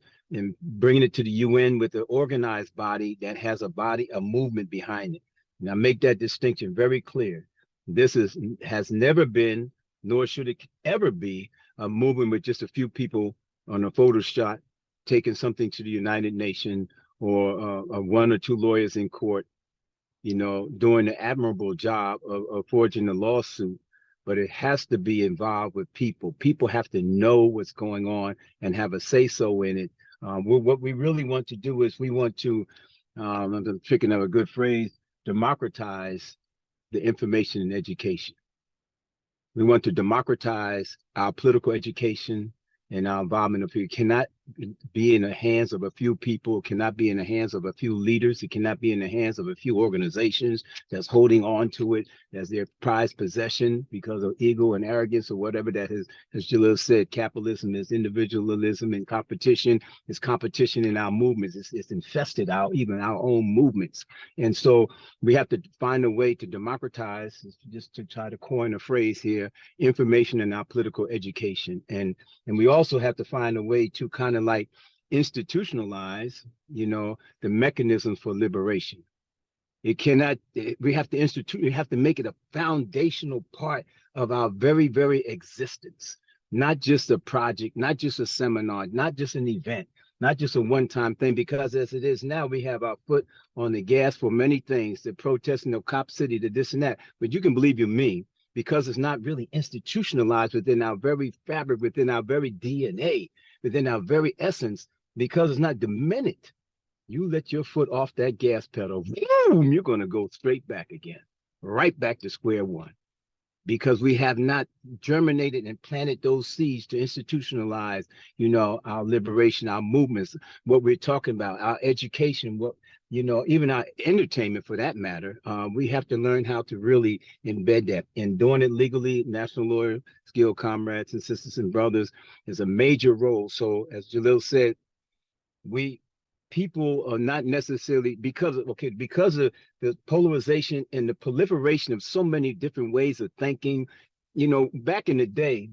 bringing it to the UN with an organized body that has a movement behind it. Now make that distinction very clear. This has never been, nor should it ever be, a movement with just a few people on a photo shot taking something to the United Nations, or one or two lawyers in court, doing the admirable job of forging a lawsuit. But it has to be involved with people. People have to know what's going on and have a say-so in it. What we really want to do is we want to, I'm picking up a good phrase, democratize the information and education. We want to democratize our political education and our involvement of people. be in the hands of a few people. It cannot be in the hands of a few leaders. It cannot be in the hands of a few organizations that's holding on to it as their prized possession because of ego and arrogance or whatever that is. As Jalil said, capitalism is individualism and competition. It's competition in our movements. It's infested even our own movements. And so we have to find a way to democratize, just to try to coin a phrase here, information in our political education. And we also have to find a way to kind of like institutionalize, the mechanisms for liberation. It cannot, we have to make it a foundational part of our very, very existence, not just a project, not just a seminar, not just an event, not just a one-time thing, because as it is now, we have our foot on the gas for many things, the protesting of Cop City, the this and that. But you can believe you me, because it's not really institutionalized within our very fabric, within our very DNA, within our very essence, because it's not diminished. You let your foot off that gas pedal, boom, you're going to go straight back again, right back to square one, because we have not germinated and planted those seeds to institutionalize, our liberation, our movements, what we're talking about, our education, even our entertainment for that matter. We have to learn how to really embed that, and doing it legally. National Lawyer Guild comrades and sisters and brothers is a major role. So as Jalil said, people are not necessarily, because of the polarization and the proliferation of so many different ways of thinking. Back in the day,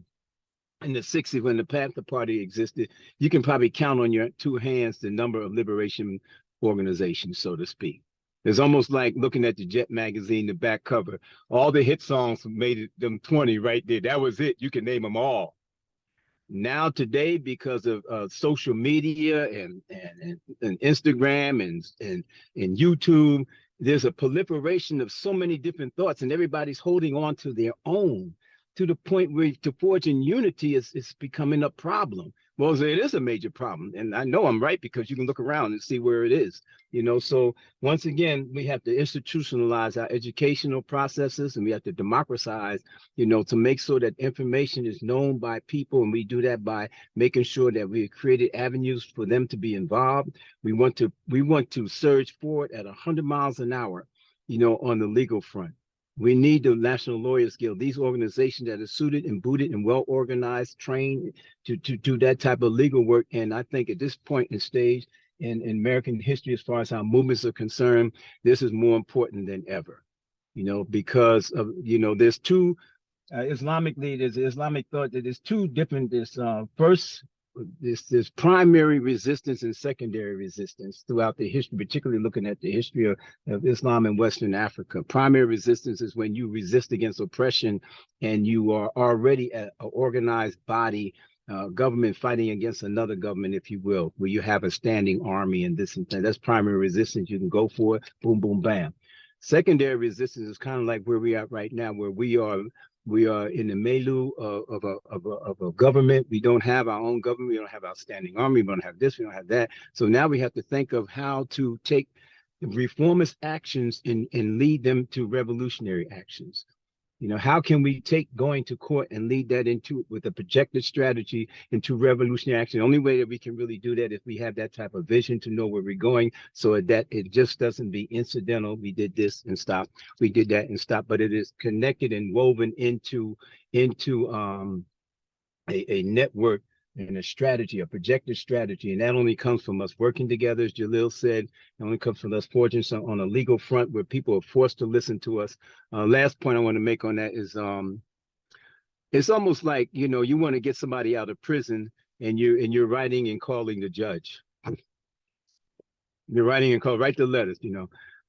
in the 60s, when the Panther Party existed, you can probably count on your two hands the number of liberation organizations, so to speak. It's almost like looking at the Jet magazine, the back cover. All the hit songs made them 20 right there. That was it. You can name them all. Now today, because of social media and Instagram and YouTube, there's a proliferation of so many different thoughts, and everybody's holding on to their own, to the point where to forging unity is becoming a problem. Well, it is a major problem, and I know I'm right, because you can look around and see where it is. So once again, we have to institutionalize our educational processes, and we have to democratize, to make sure that information is known by people. And we do that by making sure that we created avenues for them to be involved. We want to surge forward at 100 miles an hour, on the legal front. We need the National Lawyers Guild, these organizations that are suited and booted and well organized, trained to do that type of legal work. And I think at this point in stage in American history, as far as how movements are concerned, this is more important than ever, because of, there's two Islamically, there's Islamic thought that there's two different, first, this primary resistance and secondary resistance throughout the history, particularly looking at the history of Islam in Western Africa. Primary resistance is when you resist against oppression and you are already an organized body, government fighting against another government, if you will, where you have a standing army and this and that. That's primary resistance. You can go for it, boom, boom, bam. Secondary resistance is kind of like where we are right now, where we are in the milieu of a government. We don't have our own government. We don't have our standing army. We don't have this. We don't have that. So now we have to think of how to take reformist actions and lead them to revolutionary actions. How can we take going to court and lead that into, with a projected strategy, into revolutionary action? The only way that we can really do that is we have that type of vision to know where we're going, so that it just doesn't be incidental. We did this and stop. We did that and stop. But it is connected and woven into a network and a strategy, a projected strategy. And that only comes from us working together, as Jalil said. It only comes from us forging some on a legal front where people are forced to listen to us. Last point I want to make on that is it's almost like, you want to get somebody out of prison and you're writing and calling the judge. You're writing and write the letters,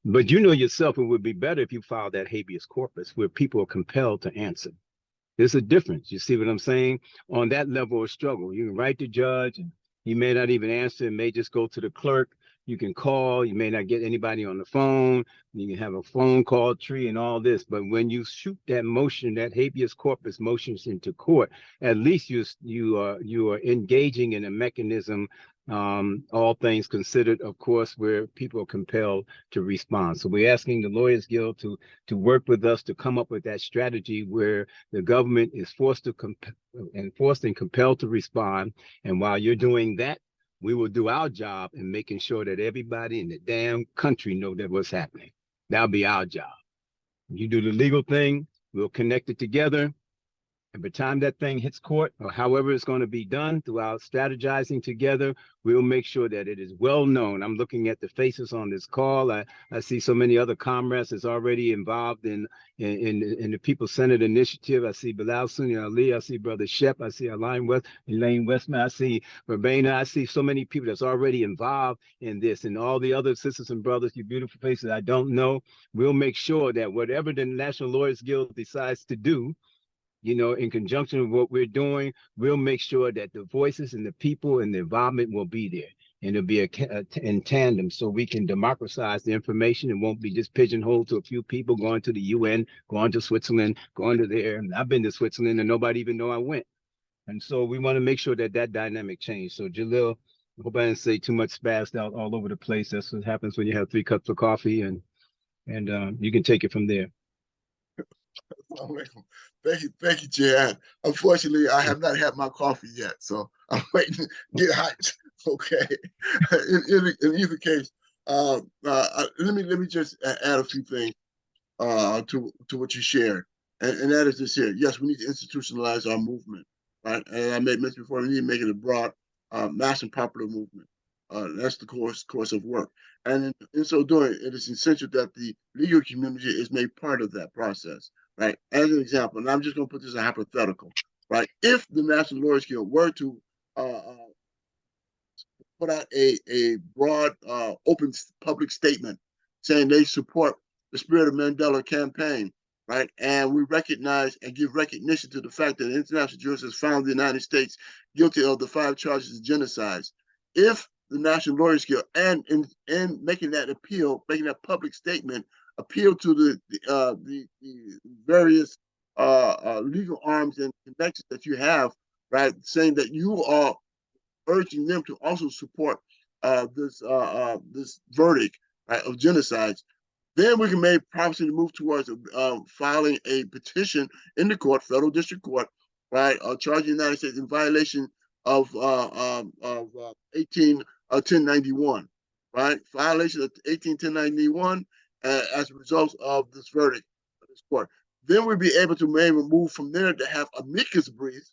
But yourself, it would be better if you filed that habeas corpus where people are compelled to answer. There's a difference. You see what I'm saying? On that level of struggle, you can write the judge, and he may not even answer. It may just go to the clerk. You can call. You may not get anybody on the phone. You can have a phone call tree and all this. But when you shoot that motion, that habeas corpus motions into court, at least you are engaging in a mechanism, all things considered, of course, where people are compelled to respond. So we're asking the Lawyers Guild to work with us to come up with that strategy where the government is forced and compelled to respond. And while you're doing that, we will do our job in making sure that everybody in the damn country know that what's happening. That'll be our job. You do the legal thing, we'll connect it together. And by the time that thing hits court, or however it's going to be done, throughout strategizing together, we'll make sure that it is well known. I'm looking at the faces on this call. I see so many other comrades that's already involved in the People's Senate Initiative. I see Bilal Sunni Ali. I see Brother Shep. I see Elaine Westman. I see Rabena. I see so many people that's already involved in this, and all the other sisters and brothers, you beautiful faces I don't know. We'll make sure that whatever the National Lawyers Guild decides to do, in conjunction with what we're doing, we'll make sure that the voices and the people and the involvement will be there. And it'll be in tandem, so we can democratize the information. It won't be just pigeonholed to a few people going to the UN, going to Switzerland, going to there. And I've been to Switzerland and nobody even know I went. And so we want to make sure that dynamic change. So Jalil, I hope I didn't say too much spazzed out all over the place. That's what happens when you have 3 cups of coffee, and you can take it from there. Thank you, Jihad. Unfortunately, I have not had my coffee yet, so I'm waiting to get hyped. Okay. In either case, let me just add a few things to what you shared, and that is this here. Yes, we need to institutionalize our movement, right? And I made mention before, we need to make it a broad, mass and popular movement. That's the course of work. And in so doing, it is essential that the legal community is made part of that process, right? As an example, and I'm just going to put this in hypothetical, right? If the National Lawyers Guild were to put out a broad, open public statement saying they support the Spirit of Mandela campaign, right? And we recognize and give recognition to the fact that the international justice has found the United States guilty of the 5 charges of genocide. If the National Lawyers Guild, and in making that appeal, making that public statement, appeal to the various legal arms and connections that you have, right, saying that you are urging them to also support this verdict, right, of genocides, then we can make promises to move towards filing a petition in the court, federal district court, right, charging the United States in violation of 1091, right? Violation of 1091 as a result of this verdict of this court. Then we'll be able to maybe move from there to have amicus briefs,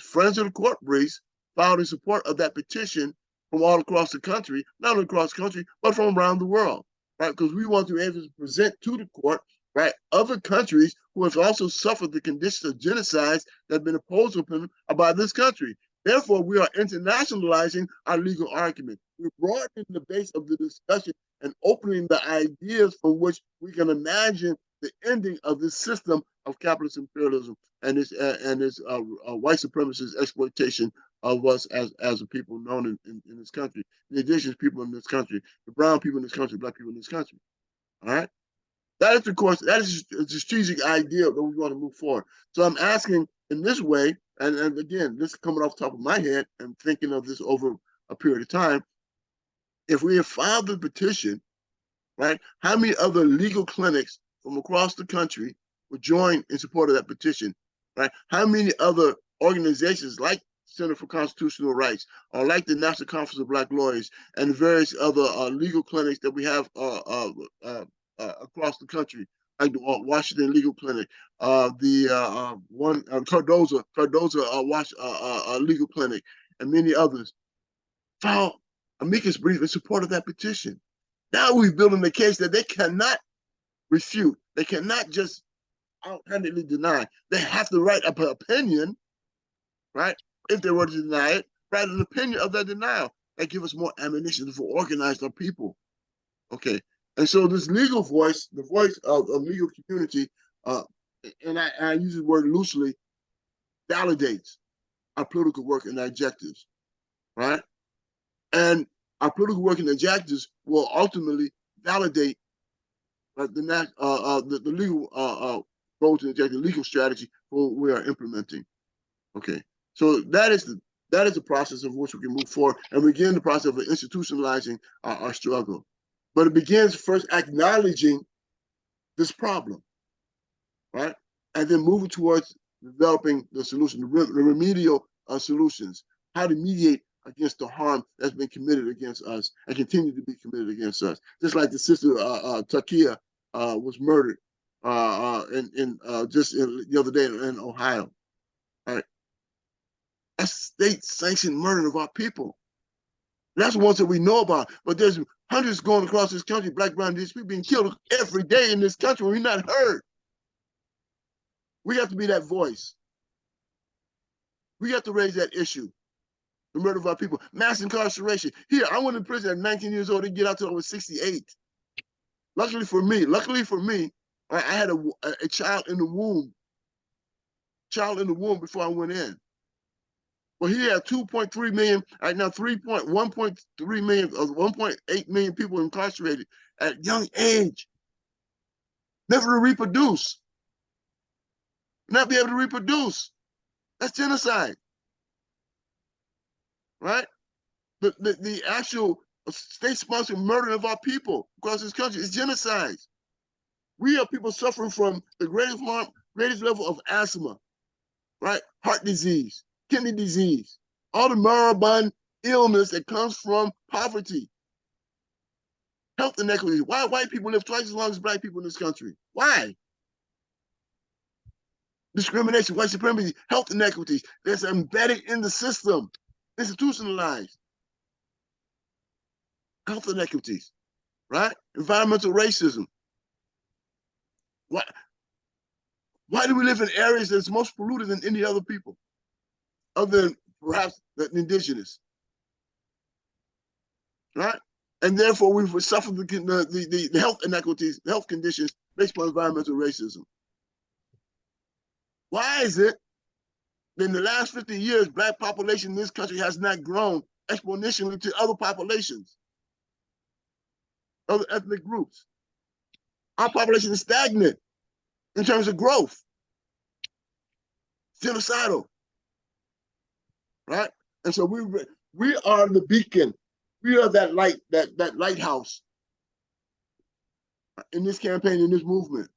friends of the court briefs, filed in support of that petition from all across the country, not only across the country, but from around the world, right? Because we want to be able to present to the court, right, other countries who have also suffered the conditions of genocides that have been imposed upon them by this country. Therefore, we are internationalizing our legal argument. We're broadening the base of the discussion and opening the ideas from which we can imagine the ending of this system of capitalist imperialism and this white supremacist exploitation of us as a people known in this country. The indigenous people in this country, the brown people in this country, black people in this country. All right? That is, of course, that is a strategic idea that we want to move forward. So I'm asking in this way, and again, this is coming off the top of my head and thinking of this over a period of time. If we have filed the petition, right, how many other legal clinics from across the country would join in support of that petition, right? How many other organizations like Center for Constitutional Rights or like the National Conference of Black Lawyers and various other legal clinics that we have across the country, like the Washington Legal Clinic, the one Cardozo Legal Clinic, and many others, file amicus brief in support of that petition. Now we're building the case that they cannot refute. They cannot just out-handedly deny. They have to write an opinion, right? If they were to deny it, write an opinion of that denial. That give us more ammunition to organize our people. Okay. And so this legal voice, the voice of legal community, and I use the word loosely, validates our political work and our objectives, right? And our political work and objectives will ultimately validate the legal goals and objectives, the legal strategy for what we are implementing. Okay, so that is the process of which we can move forward, and we begin the process of institutionalizing our struggle. But it begins first acknowledging this problem, right? And then moving towards developing the solution, the remedial solutions, how to mediate against the harm that's been committed against us and continue to be committed against us. Just like the sister Takia was murdered the other day in Ohio. All right. That's state-sanctioned murder of our people. That's the ones that we know about. But there's hundreds going across this country, black, brown, indigenous people being killed every day in this country. We're not heard. We have to be that voice. We have to raise that issue. The murder of our people. Mass incarceration. Here, I went in prison at 19 years old. Didn't get out till I was 68. Luckily for me, I had a child in the womb. Before I went in. Well, he had 2.3 million, right now 1.3 million, 1.8 million people incarcerated at young age. Never to reproduce. Not be able to reproduce. That's genocide. Right? The actual state-sponsored murder of our people across this country is genocide. We have people suffering from the greatest level of asthma, right? Heart disease, kidney disease, all the moribund illness that comes from poverty. Health inequities. Why white people live twice as long as black people in this country? Why? Discrimination, white supremacy, health inequities. That's embedded in the system, institutionalized. Health inequities, right? Environmental racism. Why do we live in areas that's most polluted than any other people, other than perhaps the indigenous, right? And therefore we've suffered the health inequities, health conditions based on environmental racism. Why is it that in the last 50 years, black population in this country has not grown exponentially to other populations, other ethnic groups? Our population is stagnant in terms of growth. Genocidal, right? And so we are the beacon. We are that light, that lighthouse in this campaign, in this movement.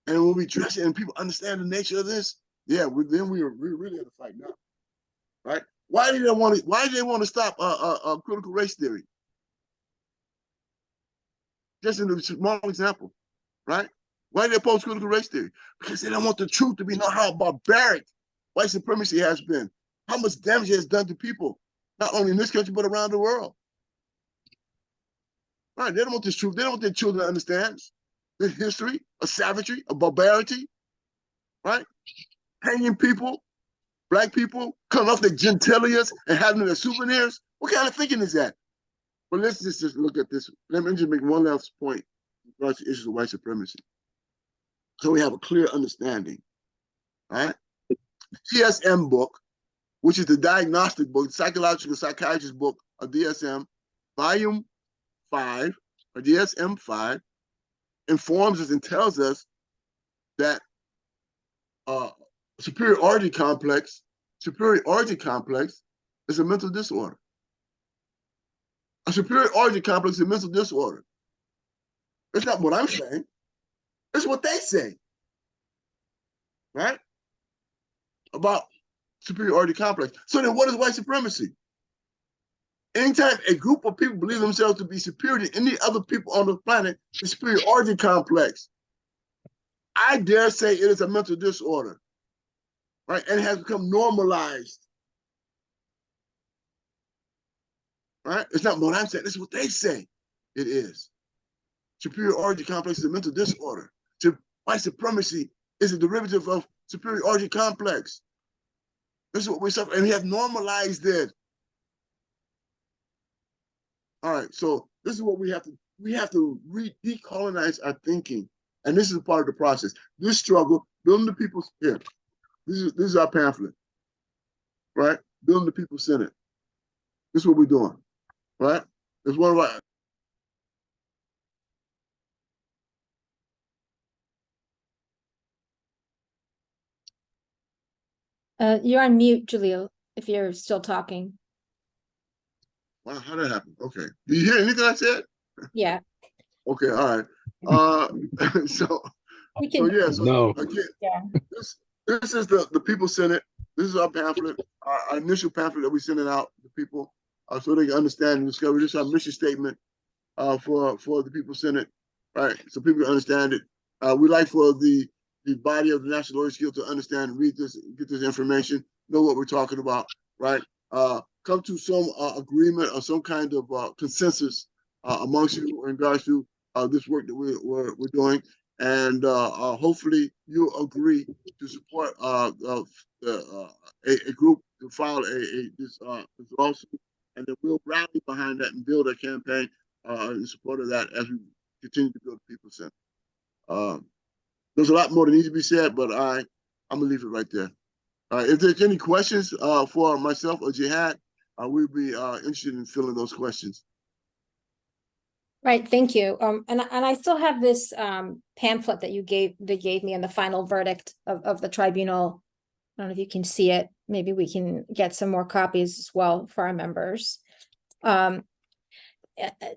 And when we dress it and people understand the nature of this, yeah, then we're really in the fight now, right? Why do they want to stop critical race theory? Just in a small example, right? Why do they oppose critical race theory? Because they don't want the truth to be known how barbaric white supremacy has been, how much damage it has done to people, not only in this country, but around the world. Right? They don't want this truth. They don't want their children to understand the history of savagery, of barbarity, right? Hanging people, black people, cutting off their genitalias and having them as souvenirs. What kind of thinking is that? Well, let's just look at this. Let me just make one last point about the issues of white supremacy, so we have a clear understanding. All right? The DSM book, which is the diagnostic book, the psychological psychiatrist book of DSM, volume 5, or DSM 5, informs us and tells us that superiority complex is a mental disorder. A superiority complex is a mental disorder. It's not what I'm saying. It's what they say, right? About superiority complex. So then what is white supremacy? Anytime a group of people believe themselves to be superior to any other people on the planet, the superiority complex, I dare say it is a mental disorder, right? And it has become normalized, right? It's not what I'm saying, it's what they say it is. Superiority complex is a mental disorder. White supremacy is a derivative of superiority complex. This is what we suffer, and we have normalized it. All right, so this is what we have to decolonize our thinking, and this is a part of the process. This struggle, building the people's here. This is our pamphlet, right? Building the People's Senate. This is what we're doing, right? It's one of our. You're on mute, Jalil, if you're still talking. Wow, how did that happen? Okay. Did you hear anything I said? Yeah. Okay, all right. So No. again, this is the People's Senate. This is our pamphlet. our initial pamphlet that we sending out to people so they can understand and discover. This is our mission statement for the People's Senate, right? So people can understand it. We like for the body of the National Lawyers Guild to understand, read this, get this information, know what we're talking about, right? Come to some agreement or some kind of consensus amongst you in regards to this work that we're doing. And hopefully you'll agree to support a group to file this lawsuit. And then we'll rally behind that and build a campaign in support of that as we continue to build the People's Center. There's a lot more that needs to be said, but I'm gonna leave it right there. If there's any questions for myself or Jihad, we'll be interested in filling those questions. Right, thank you. And I still have this pamphlet that you gave me in the final verdict of the tribunal. I don't know if you can see it. Maybe we can get some more copies as well for our members.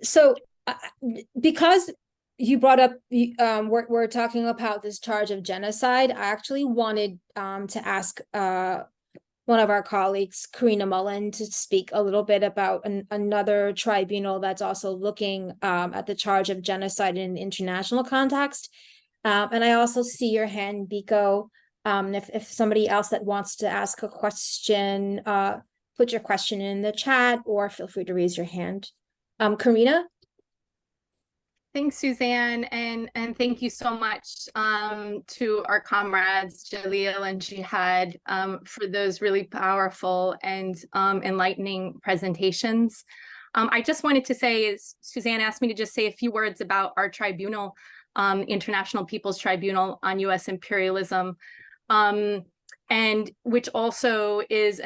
So because you brought up, we're talking about this charge of genocide, I actually wanted to ask one of our colleagues, Karina Mullen, to speak a little bit about another tribunal that's also looking at the charge of genocide in an international context. And I also see your hand, Biko. If somebody else that wants to ask a question, put your question in the chat or feel free to raise your hand. Karina? Thanks, Suzanne, and thank you so much to our comrades, Jalil and Jihad, for those really powerful and enlightening presentations. I just wanted to say, Suzanne asked me to just say a few words about our tribunal, International People's Tribunal on U.S. imperialism, and which also is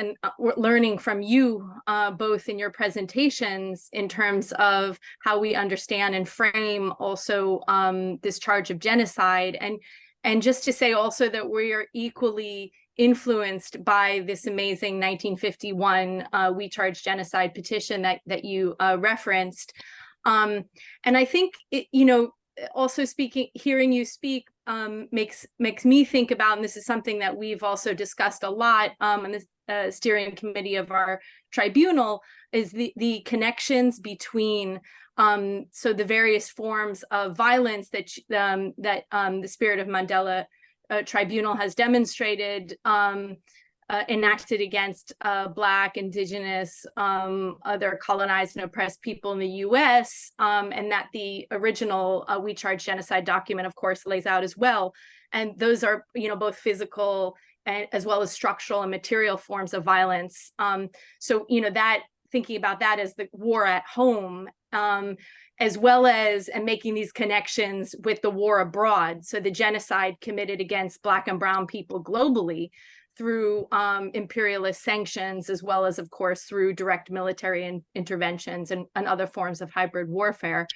learning from you both in your presentations in terms of how we understand and frame also this charge of genocide, and just to say also that we are equally influenced by this amazing 1951 We Charge Genocide petition that you referenced, and I think also hearing you speak makes me think about, and this is something that we've also discussed a lot on the steering committee of our tribunal, is the connections between so the various forms of violence that the Spirit of Mandela Tribunal has demonstrated, enacted against Black, Indigenous, other colonized and oppressed people in the U.S., and that the original We Charge Genocide document, of course, lays out as well. And those are, both physical and as well as structural and material forms of violence. So, that thinking about that as the war at home, as well as and making these connections with the war abroad. So the genocide committed against Black and brown people globally through imperialist sanctions, as well as, of course, through direct military interventions and other forms of hybrid warfare.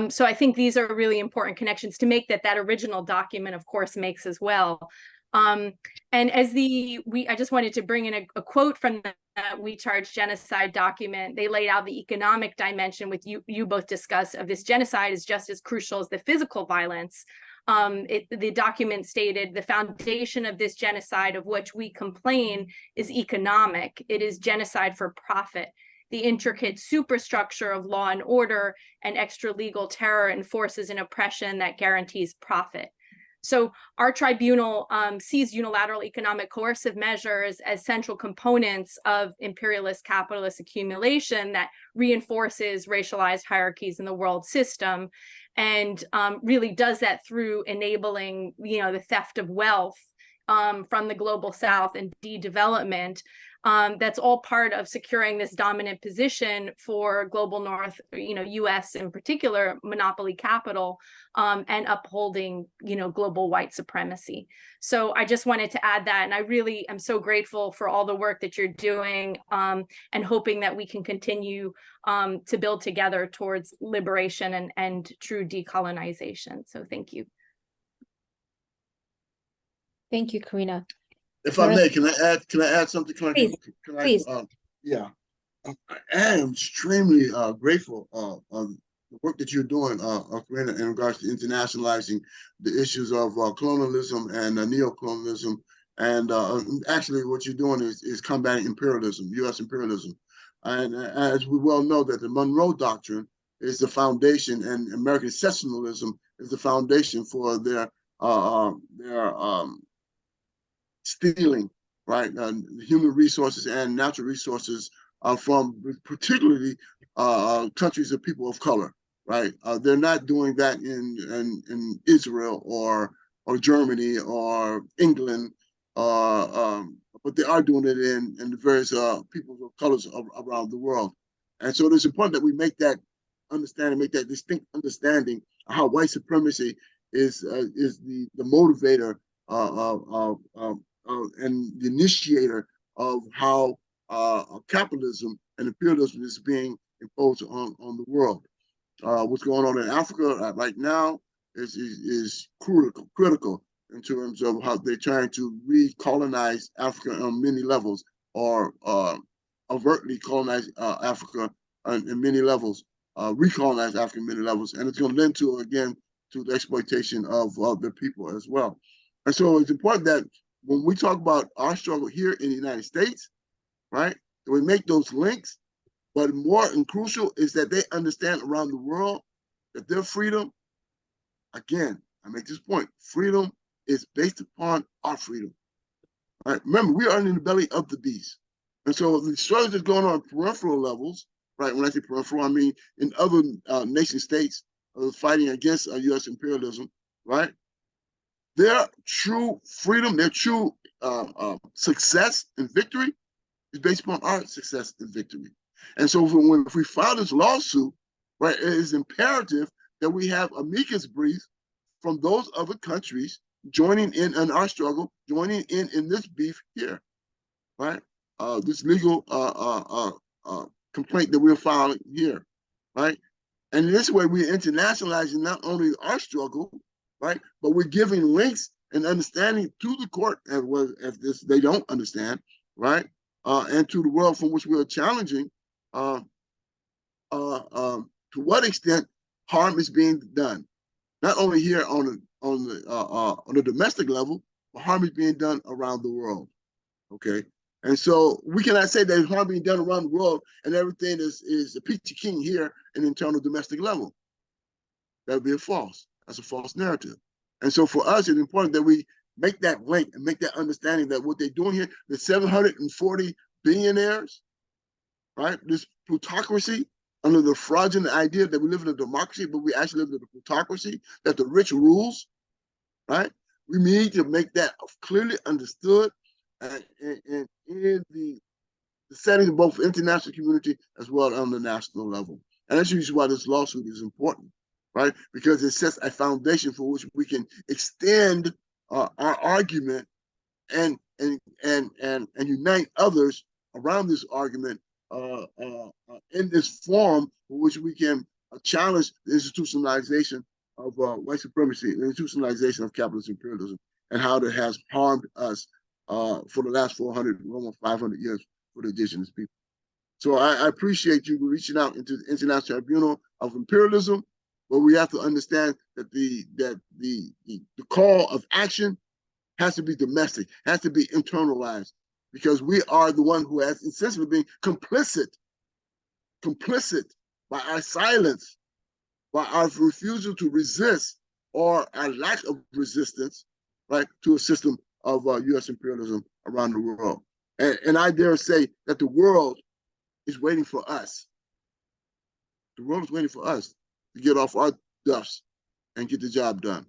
So I think these are really important connections to make that original document, of course, makes as well. And as I just wanted to bring in a quote from the We Charge Genocide document. They laid out the economic dimension, with you both discuss, of this genocide is just as crucial as the physical violence. The document stated the foundation of this genocide of which we complain is economic. It is genocide for profit. The intricate superstructure of law and order and extra-legal terror enforces an oppression that guarantees profit. So our tribunal sees unilateral economic coercive measures as central components of imperialist capitalist accumulation that reinforces racialized hierarchies in the world system, and really does that through enabling, the theft of wealth from the global South and de-development. That's all part of securing this dominant position for global North, U.S. in particular, monopoly capital, and upholding, global white supremacy. So I just wanted to add that, and I really am so grateful for all the work that you're doing, and hoping that we can continue to build together towards liberation and true decolonization. So thank you. Thank you, Karina. If I may, can I add something? Please. Yeah, I am extremely grateful on the work that you're doing, Karina, in regards to internationalizing the issues of colonialism and neo-colonialism And actually, what you're doing is combating imperialism, U.S. imperialism. And as we well know, that the Monroe Doctrine is the foundation, and American exceptionalism is the foundation for their stealing, right, human resources and natural resources from particularly countries of people of color, right? They're not doing that in Israel or Germany or England, but they are doing it in the various peoples of colors around the world. And so it's important that we make that understanding, make that distinct understanding of how white supremacy is the motivator and the initiator of how capitalism and imperialism is being imposed on the world. What's going on in Africa right now is critical in terms of how they're trying to recolonize Africa on many levels, or overtly colonize Africa on many levels, recolonize Africa on many levels, and it's going to lend to, again, to the exploitation of the people as well. And so it's important that when we talk about our struggle here in the United States, right, that we make those links. But more and crucial is that they understand around the world that their freedom, again, I make this point, freedom is based upon our freedom. Right? Remember, we are in the belly of the beast. And so the struggles that's going on peripheral levels, right? When I say peripheral, I mean in other nation states fighting against U.S. imperialism, right? Their true freedom, their true success and victory is based upon our success and victory. And so if we file this lawsuit, right, it is imperative that we have amicus briefs from those other countries joining in our struggle, joining in this beef here, right? This legal complaint that we're filing here, right? And in this way, we're internationalizing not only our struggle, right, but we're giving links and understanding to the court, if this they don't understand, right, and to the world from which we are challenging to what extent harm is being done, not only here on the domestic level, but harm is being done around the world. Okay, and so we cannot say that harm being done around the world and everything is a peachy keen here in the internal domestic level. That would be That's a false narrative. And so for us, it's important that we make that link and make that understanding that what they're doing here, the 740 billionaires, right? This plutocracy, under the fraudulent idea that we live in a democracy, but we actually live in a plutocracy, that the rich rules, right? We need to make that clearly understood and in the setting of both international community as well as on the national level. And that's usually why this lawsuit is important, right? Because it sets a foundation for which we can extend our argument and unite others around this argument in this forum for which we can challenge the institutionalization of white supremacy, the institutionalization of capitalist imperialism, and how it has harmed us for the last 400, almost 500 years for the indigenous people. So I appreciate you reaching out into the International Tribunal of Imperialism, but we have to understand that the call of action has to be domestic, has to be internalized, because we are the one who has essentially been complicit by our silence, by our refusal to resist or our lack of resistance, right, to a system of U.S. imperialism around the world. And I dare say that the world is waiting for us. The world is waiting for us to get off our duffs and get the job done.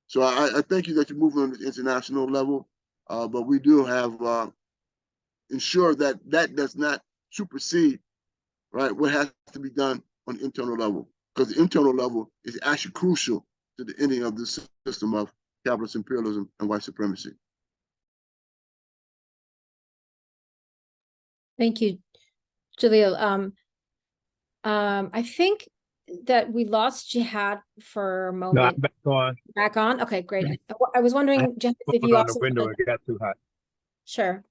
So I thank you that you're moving on the international level, but we do have ensure that that does not supersede, right, what has to be done on the internal level, because the internal level is actually crucial to the ending of this system of capitalist imperialism and white supremacy. Thank you, Jalil. I think that we lost Jihad for a moment. No, I'm back on. Back on? Okay, great. I was wondering, Jihad, if Put you on also the window, it got too hot. Sure.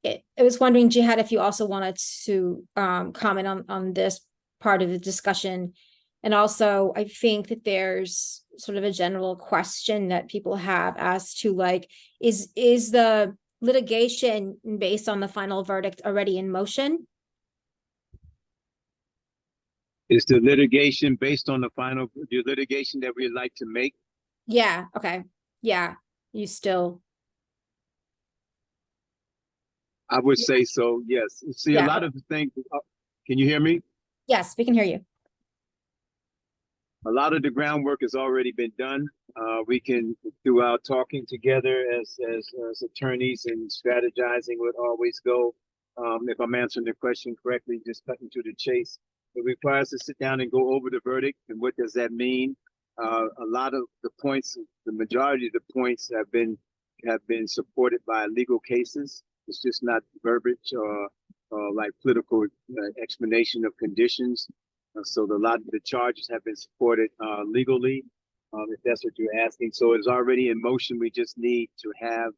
I was wondering, Jihad, if you also wanted to comment on this part of the discussion. And also, I think that there's sort of a general question that people have as to like, is the litigation based on the final verdict already in motion? Is the litigation based on the litigation that we'd like to make? Yeah, okay. Yeah, you still. I would say so, yes. See, Yeah. a lot of the things, can you hear me? Yes, we can hear you. A lot of the groundwork has already been done. We can, through our talking together as attorneys and strategizing would always go. If I'm answering the question correctly, just cutting to the chase. It requires us to sit down and go over the verdict and what does that mean. A lot of the points, the majority of the points have been supported by legal cases. It's just not verbiage or like political explanation of conditions. So a lot of the charges have been supported legally, if that's what you're asking. So it's already in motion. We just need to have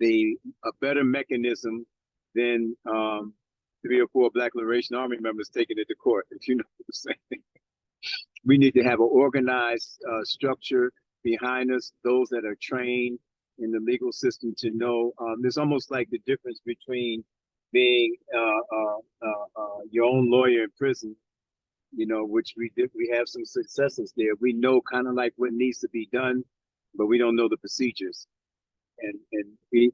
a better mechanism than 3 or 4 Black Liberation Army members taking it to court, if you know what I'm saying. We need to have an organized structure behind us, those that are trained in the legal system to know. There's almost like the difference between being your own lawyer in prison, you know, which we have some successes there. We know kind of like what needs to be done, but we don't know the procedures. And we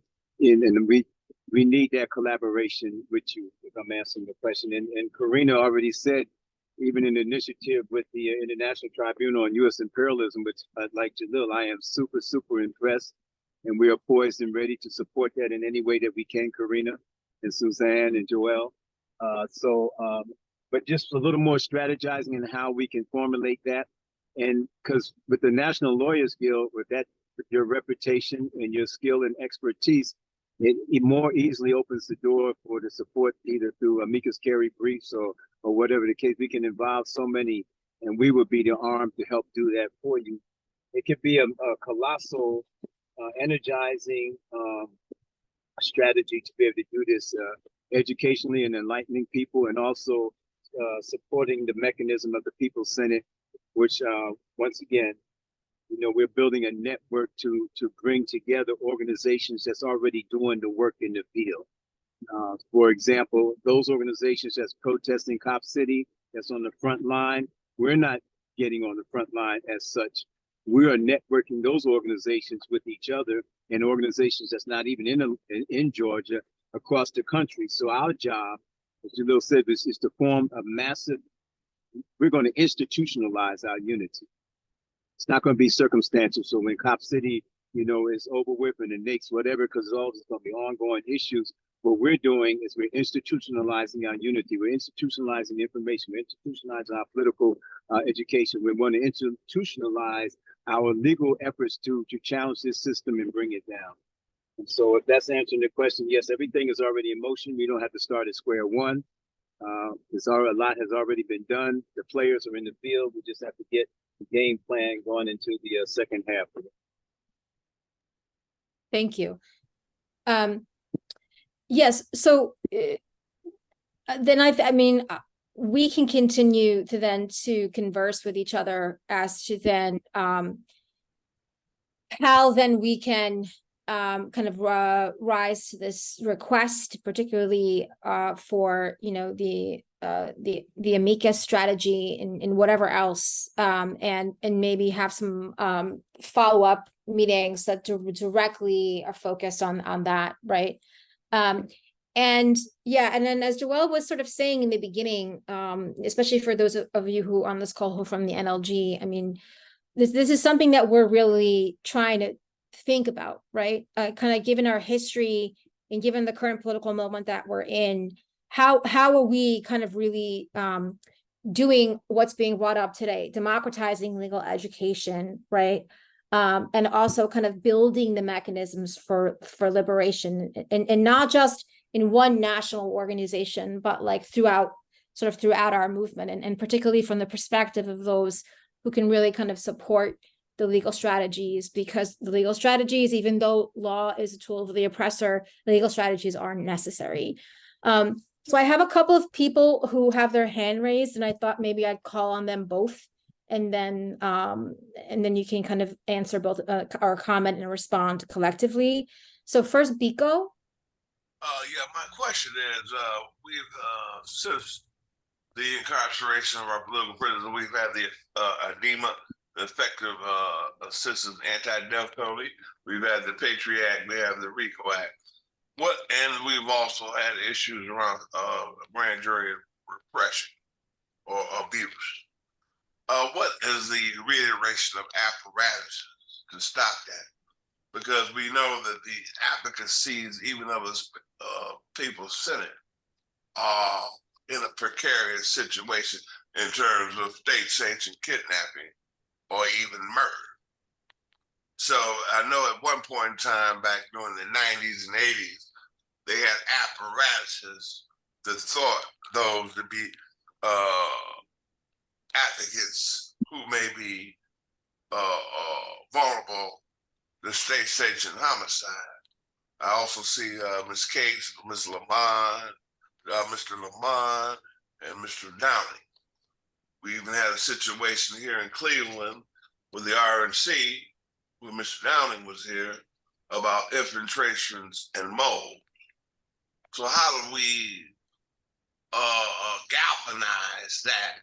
need that collaboration with you, if I'm answering the question. And Karina already said, even an initiative with the International Tribunal on U.S. imperialism, which like Jalil, I am super, super impressed. And we are poised and ready to support that in any way that we can, Karina and Suzanne and Joelle. But just a little more strategizing in how we can formulate that. And because with the National Lawyers Guild, with your reputation and your skill and expertise, it more easily opens the door for the support either through amicus curiae briefs or whatever the case. We can involve so many, and we would be the arm to help do that for you. It could be a colossal, energizing strategy to be able to do this educationally and enlightening people, and also supporting the mechanism of the People's Senate, which once again, you know, we're building a network to bring together organizations that's already doing the work in the field. For example, those organizations that's protesting Cop City, that's on the front line, we're not getting on the front line as such. We are networking those organizations with each other and organizations that's not even in Georgia across the country. So our job, as Jalil said, is to form a massive, we're going to institutionalize our unity. It's not going to be circumstantial. So when Cop City, you know, is over with and the Knicks, whatever, because it's all just going to be ongoing issues. What we're doing is we're institutionalizing our unity. We're institutionalizing information. We're institutionalizing our political education. We want to institutionalize our legal efforts to challenge this system and bring it down. And so if that's answering the question, yes, everything is already in motion. We don't have to start at square one. A lot has already been done. The players are in the field. We just have to get the game plan going into the second half of it. Thank you. Yes, so then I mean, we can continue to converse with each other as to then how then we can kind of rise to this request, particularly for, you know, the amicus strategy and whatever else, and maybe have some follow-up meetings that directly are focused on that, right? And yeah, and then as Joelle was sort of saying in the beginning, especially for those of you who on this call who are from the NLG, I mean, this is something that we're really trying to think about, right? Kind of given our history and given the current political moment that we're in, how are we kind of really doing what's being brought up today, democratizing legal education, right? And also kind of building the mechanisms for liberation, and not just in one national organization, but like throughout our movement, and particularly from the perspective of those who can really kind of support the legal strategies, because the legal strategies, even though law is a tool of the oppressor, the legal strategies are necessary. So I have a couple of people who have their hand raised, and I thought maybe I'd call on them both and then you can kind of answer both or comment and respond collectively. So first, Biko. Yeah, my question is, we've since the incarceration of our political prisoners, we've had the ADEMA, the Effective Assistance Anti-Death Penalty. We've had the Patriot Act. We have the RICO Act. And we've also had issues around grand jury repression or abuse. What is the reiteration of apparatus to stop that? Because we know that the advocacies, even of us People's Senate, are in a precarious situation in terms of state-sanctioned kidnapping or even murder. So I know at one point in time back during the 90s and 80s, they had apparatuses that thought those to be advocates who may be vulnerable to state-sanctioned homicide. I also see Ms. Cates, Ms. Lamont, Mr. Lamont, and Mr. Downing. We even had a situation here in Cleveland with the RNC, when Mr. Downing was here, about infiltrations and mold. So how do we galvanize that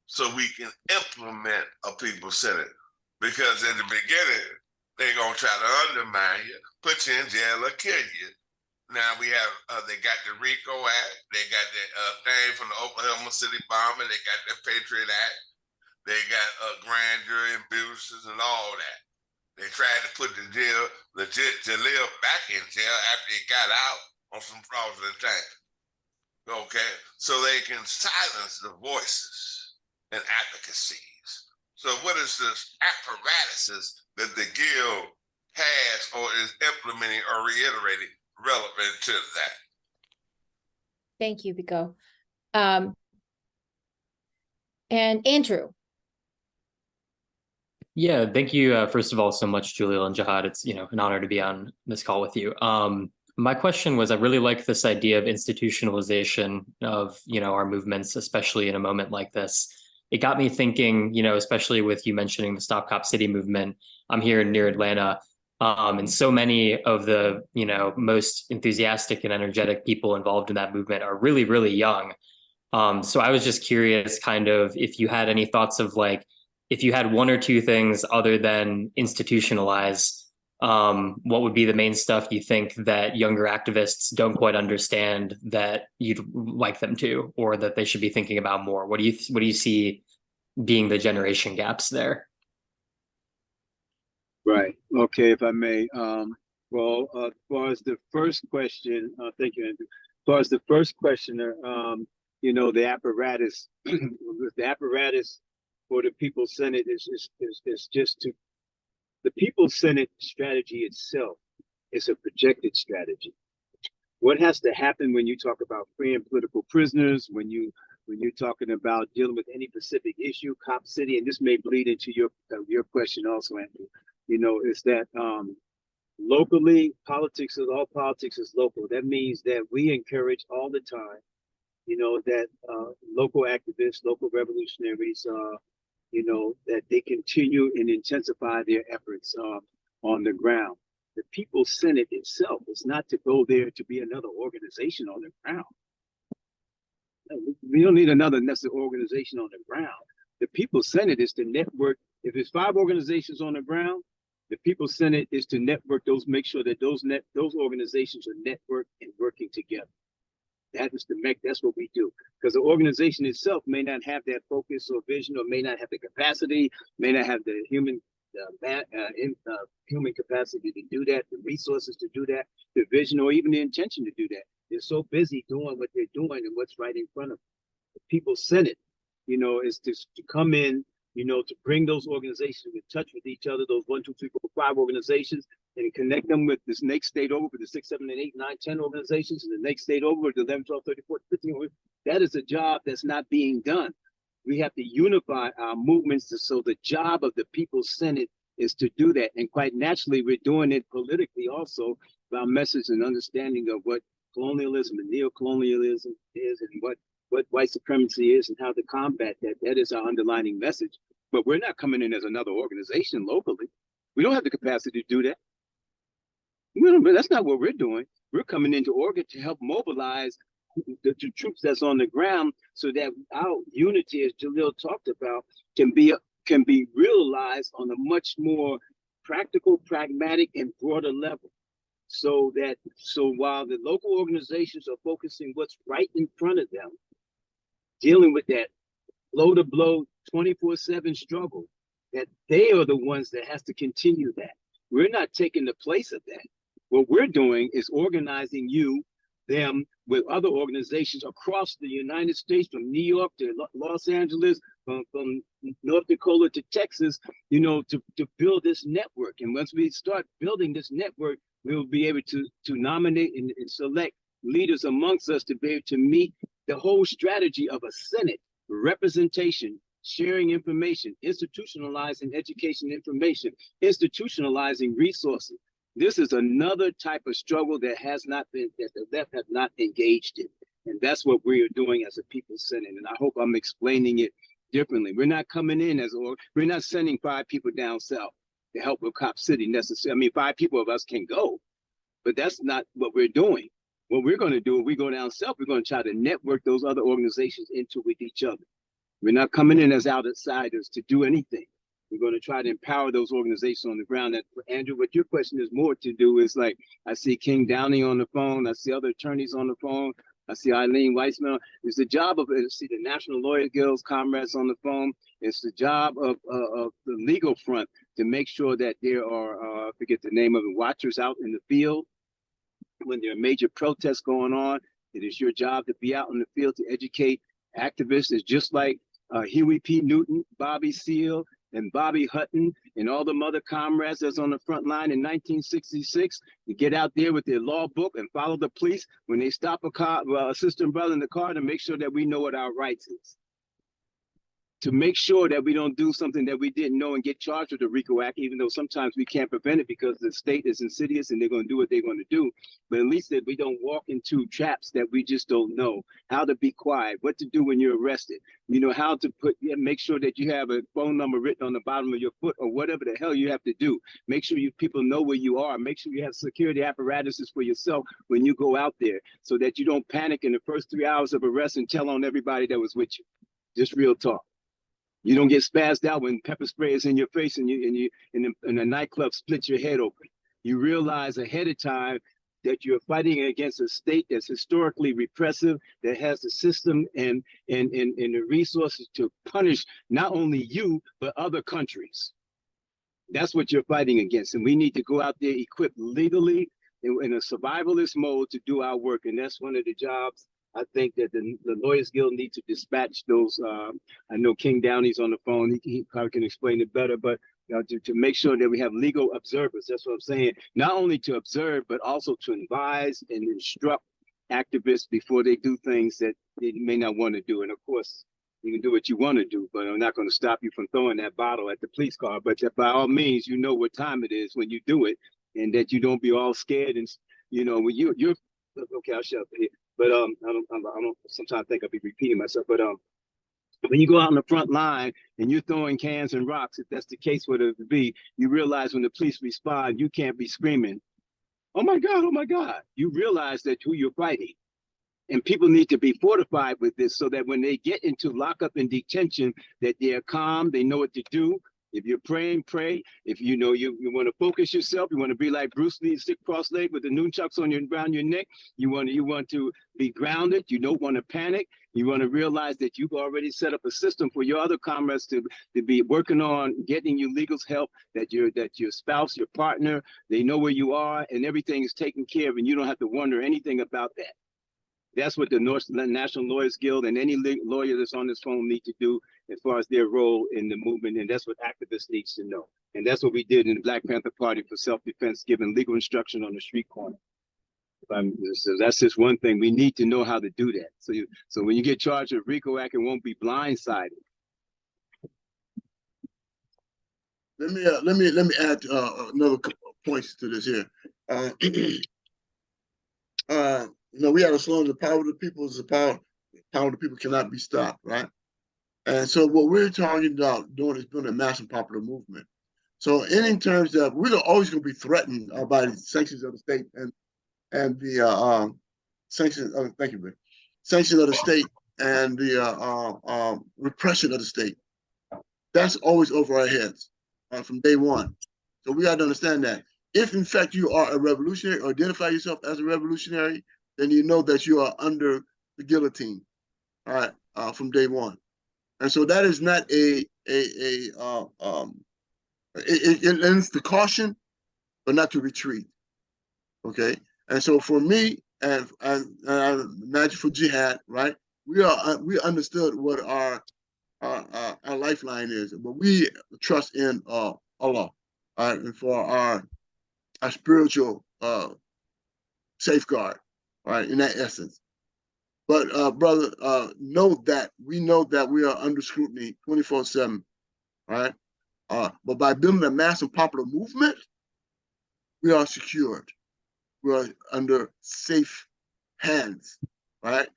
so we can implement a People's Senate? Because in the beginning, they're gonna try to undermine you, put you in jail, or kill you. Now we have, they got the RICO Act, they got the thing from the Oklahoma City bombing, they got the Patriot Act, they got grand jury abuses and all that. They tried to put the Jalil back in jail after he got out on some fraudulent things. Okay, so they can silence the voices and advocacies. So what is the apparatuses that the Guild has or is implementing or reiterating relevant to that? Thank you, Biko. And Andrew. Yeah, thank you, first of all, so much, Jalil and Jihad. It's an honor to be on this call with you. My question was, I really like this idea of institutionalization of our movements, especially in a moment like this. It got me thinking, especially with you mentioning the Stop Cop City movement. I'm here near Atlanta, and so many of the most enthusiastic and energetic people involved in that movement are really, really young. So I was just curious, kind of, if you had any thoughts of if you had one or two things other than institutionalize, what would be the main stuff you think that younger activists don't quite understand that you'd like them to, or that they should be thinking about more? What do you see being the generation gaps there? Right. Okay, if I may. Well, as far as the first question, thank you, Andrew. As far as the first questioner, the apparatus, the apparatus for the People's Senate is just to, the People's Senate strategy itself is a projected strategy. What has to happen when you talk about freeing political prisoners, when you're talking about dealing with any specific issue, Cop City, and this may bleed into your question also, Andrew, is that locally, all politics is local. That means that we encourage all the time, that local activists, local revolutionaries, that they continue and intensify their efforts on the ground. The People's Senate itself is not to go there to be another organization on the ground. We don't need another necessary organization on the ground. The People's Senate is to network. If there's 5 organizations on the ground, the People's Senate is to network those, make sure that those organizations are networked and working together. That's what we do. Because the organization itself may not have that focus or vision, or may not have the capacity, may not have the human capacity to do that, the resources to do that, the vision, or even the intention to do that. They're so busy doing what they're doing and what's right in front of them. The People's Senate, is to come in, to bring those organizations in touch with each other, those 1, 2, 3, 4, 5 organizations, and connect them with this next state over, with the 6, 7, and 8, 9, 10 organizations, and the next state over with the 11, 12, 13, 14, 15. That is a job that's not being done. We have to unify our movements. So the job of the People's Senate is to do that. And quite naturally, we're doing it politically also, by message and understanding of what colonialism and neocolonialism is, and what white supremacy is, and how to combat that. That is our underlining message. but we're not coming in as another organization locally. We don't have the capacity to do that. That's not what we're doing. We're coming into Oregon to help mobilize the troops that's on the ground so that our unity, as Jalil talked about, can be realized on a much more practical, pragmatic, and broader level. So while the local organizations are focusing what's right in front of them, dealing with that blow-to-blow 24/7 struggle, that they are the ones that has to continue that. We're not taking the place of that. What we're doing is organizing them with other organizations across the United States, from New York to Los Angeles, from North Dakota to Texas, to build this network. And once we start building this network, we will be able to nominate and select leaders amongst us to be able to meet the whole strategy of a Senate, representation, sharing information, institutionalizing education information, institutionalizing resources. This is another type of struggle that the left has not engaged in. And that's what we are doing as a People's Senate. And I hope I'm explaining it differently. We're not coming in we're not sending 5 people down south to help with Cop City necessarily. I mean, 5 people of us can go, but that's not what we're doing. What we're going to do, if we go down south, we're going to try to network those other organizations with each other. We're not coming in as outsiders to do anything. We're going to try to empower those organizations on the ground. That, Andrew, what your question is more to do is, like, I see King Downey on the phone. I see other attorneys on the phone. I see Eileen Weissman. It's the job of, see the National Lawyer Guild's comrades on the phone. It's the job of the legal front to make sure that there are, I forget the name of it, watchers out in the field. When there are major protests going on, it is your job to be out in the field to educate activists. It's just like Huey P. Newton, Bobby Seale, and Bobby Hutton, and all the other comrades that's on the front line in 1966 to get out there with their law book and follow the police when they stop a sister and brother in the car, to make sure that we know what our rights is. To make sure that we don't do something that we didn't know and get charged with a RICO Act, even though sometimes we can't prevent it because the state is insidious and they're going to do what they're going to do. But at least that we don't walk into traps that we just don't know. How to be quiet, what to do when you're arrested. How to make sure that you have a phone number written on the bottom of your foot, or whatever the hell you have to do. Make sure people know where you are. Make sure you have security apparatuses for yourself when you go out there, so that you don't panic in the first 3 hours of arrest and tell on everybody that was with you. Just real talk. You don't get spazzed out when pepper spray is in your face and you in a nightclub split your head open. You realize ahead of time that you're fighting against a state that's historically repressive, that has the system and the resources to punish not only you, but other countries. That's what you're fighting against. And we need to go out there equipped legally in a survivalist mode to do our work. And that's one of the jobs I think that the Lawyers Guild need to dispatch those. I know King Downey's on the phone. He probably can explain it better, but to make sure that we have legal observers. That's what I'm saying. Not only to observe, but also to advise and instruct activists before they do things that they may not want to do. And of course, you can do what you want to do, but I'm not going to stop you from throwing that bottle at the police car. But by all means, you know what time it is when you do it, and that you don't be all scared. And when you're okay, I'll shut up here. But I don't sometimes think I'll be repeating myself. But when you go out on the front line and you're throwing cans and rocks, if that's the case, what it would be, you realize when the police respond, you can't be screaming, oh my God, oh my God. You realize that who you're fighting. And people need to be fortified with this so that when they get into lockup and detention, that they're calm, they know what to do. If you're praying, pray. If you want to focus yourself, you want to be like Bruce Lee, sit cross-legged with the nunchucks around your neck. You want to be grounded. You don't want to panic. You want to realize that you've already set up a system for your other comrades to be working on getting you legal help, that your spouse, your partner, they know where you are and everything is taken care of, and you don't have to wonder anything about that. That's what the National Lawyers Guild and any lawyer that's on this phone need to do as far as their role in the movement. And that's what activists need to know. And that's what we did in the Black Panther Party for self-defense, giving legal instruction on the street corner. So that's just one thing. We need to know how to do that. So when you get charged with RICO Act, it won't be blindsided. Let me add another couple of points to this here. We have a slogan: the power of the people is the power. The power of the people cannot be stopped, right? And so what we're talking about doing is building a massive popular movement. So in terms of, we're always going to be threatened by the sanctions of the state and the sanctions. Thank you, Rick. Sanctions of the state and the repression of the state. That's always over our heads from day one. So we got to understand that. If in fact you are a revolutionary or identify yourself as a revolutionary, then you know that you are under the guillotine, all right, from day one. And so that is not it ends the caution, but not to retreat. Okay. And so for me, and imagine for Jihad, right? We understood what our lifeline is, but we trust in Allah, all right, and for our spiritual safeguard, right, in that essence. But brother, know that we are under scrutiny 24/7, right? But by building a massive popular movement, we are secured. We are under safe hands, right?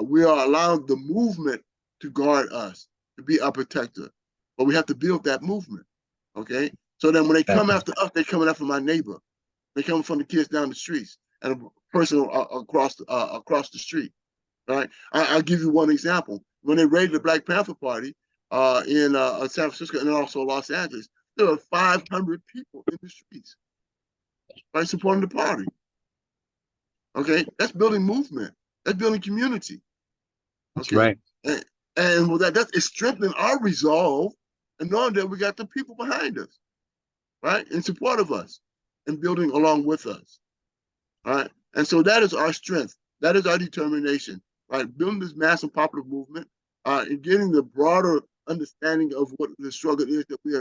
We are allowing the movement to guard us, to be our protector. But we have to build that movement, okay? So then when they come after us, they're coming after my neighbor. They're coming from the kids down the streets and a person across the street, right? I'll give you one example. When they raided the Black Panther Party in San Francisco and also Los Angeles, there were 500 people in the streets, right, supporting the party. Okay, that's building movement. That's building community. That's okay? right. And with that is strengthening our resolve and knowing that we got the people behind us, right, in support of us and building along with us. All right. And so that is our strength. That is our determination, right? Building this massive popular movement and getting the broader understanding of what the struggle is that we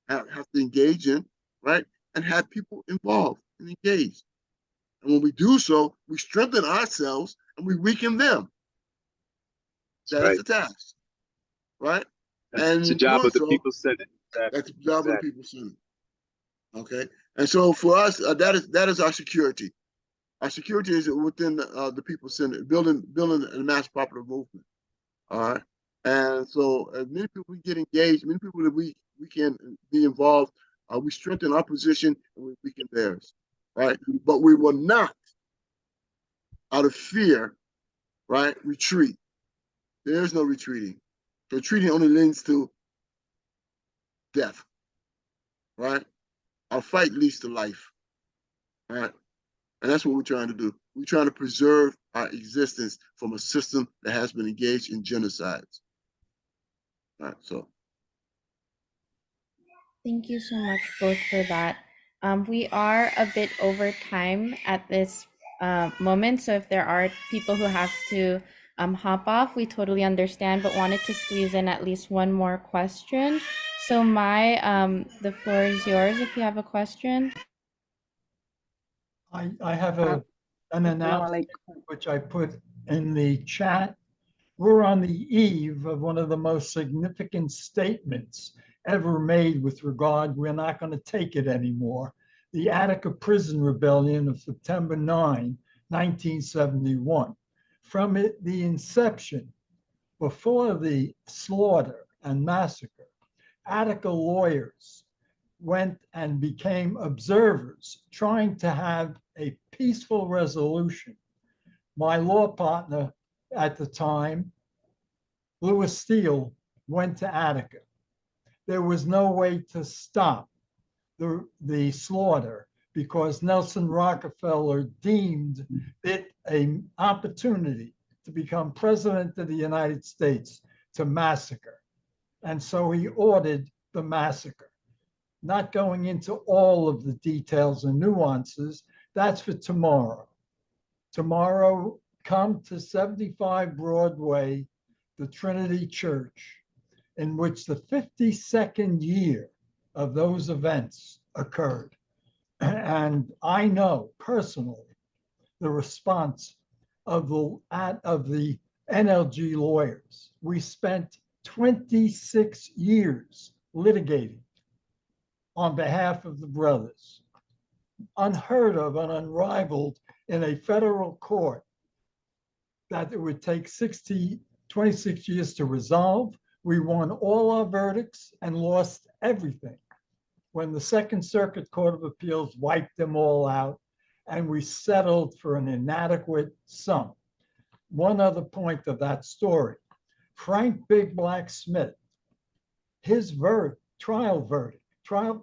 have to engage in, right? And have people involved and engaged. And when we do so, we strengthen ourselves and we weaken them. That's the task, right? And it's the job of the people Senate. That's the job of the people Senate. Okay. And so for us, that is our security. Our security is within the People's Senate, building a mass popular movement. All right. And so as many people we get engaged, many people that we can be involved, we strengthen our position and we weaken theirs. Right. But we will not, out of fear, right, retreat. There is no retreating. Retreating only leads to death. Right. Our fight leads to life. Right. And that's what we're trying to do. We're trying to preserve our existence from a system that has been engaged in genocides. All right, so. Thank you so much both for that. We are a bit over time at this moment. So if there are people who have to hop off, we totally understand, but wanted to squeeze in at least one more question. So the floor is yours if you have a question. I have an announcement which I put in the chat. We're on the eve of one of the most significant statements ever made with regard, we're not going to take it anymore. The Attica Prison Rebellion of September 9, 1971. From the inception, before the slaughter and massacre, Attica lawyers went and became observers, trying to have a peaceful resolution. My law partner at the time, Louis Steele, went to Attica. There was no way to stop the slaughter because Nelson Rockefeller deemed it an opportunity to become president of the United States to massacre. And so he ordered the massacre. Not going into all of the details and nuances, that's for tomorrow. Tomorrow, come to 75 Broadway, the Trinity Church, in which the 52nd year of those events occurred. And I know personally the response of the NLG lawyers. We spent 26 years litigating on behalf of the brothers. Unheard of and unrivaled in a federal court that it would take 26 years to resolve. We won all our verdicts and lost everything when the Second Circuit Court of Appeals wiped them all out and we settled for an inadequate sum. One other point of that story, Frank Big Black Smith, his verdict, trial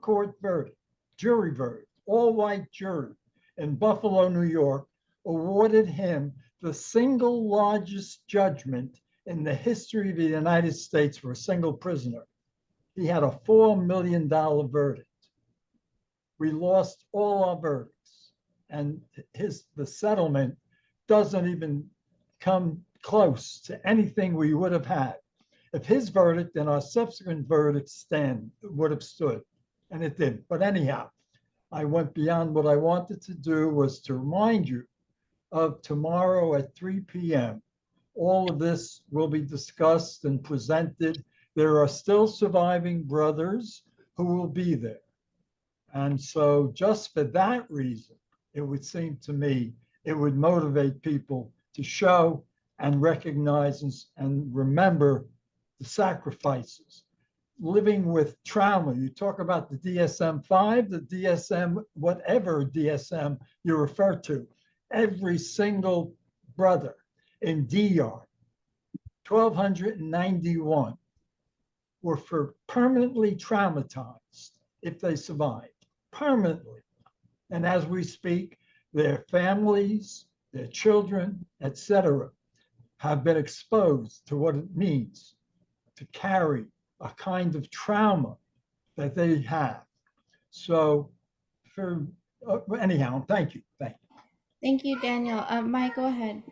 court verdict, jury verdict, all white jury in Buffalo, New York, awarded him the single largest judgment in the history of the United States for a single prisoner. He had a $4 million verdict. We lost all our verdicts, and the settlement doesn't even come close to anything we would have had if his verdict and our subsequent verdicts would have stood, and it didn't. But anyhow, I went beyond. What I wanted to do was to remind you of tomorrow at 3 p.m. All of this will be discussed and presented. There are still surviving brothers who will be there. And so just for that reason, it would seem to me, it would motivate people to show and recognize and remember the sacrifices. Living with trauma, you talk about the DSM-5, the DSM, whatever DSM you refer to, every single brother in DR, 1,291 were for permanently traumatized if they survived, permanently. And as we speak, their families, their children, etc., have been exposed to what it means to carry a kind of trauma that they have. So anyhow, thank you. Thank you, Daniel. Mike, go ahead.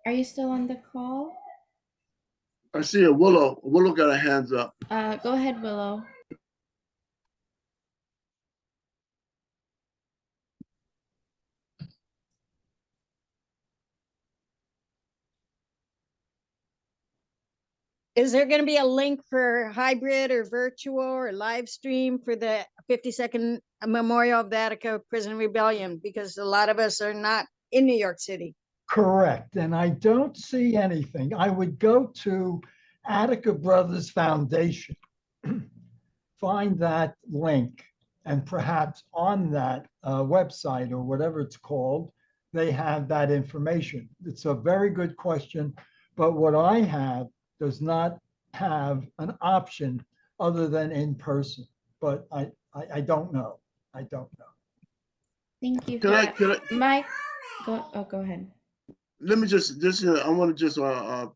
Are you still on the call? I see a Willow. Willow got her hands up. Go ahead, Willow. Is there going to be a link for hybrid or virtual or live stream for the 52nd Memorial of the Attica Prison Rebellion? Because a lot of us are not in New York City. Correct. And I don't see anything. I would go to Attica Brothers Foundation, find that link, and perhaps on that website or whatever it's called, they have that information. It's a very good question, but what I have does not have an option other than in person. But I don't know. I don't know. Thank you. Can I Mike, go ahead. Let me just I want to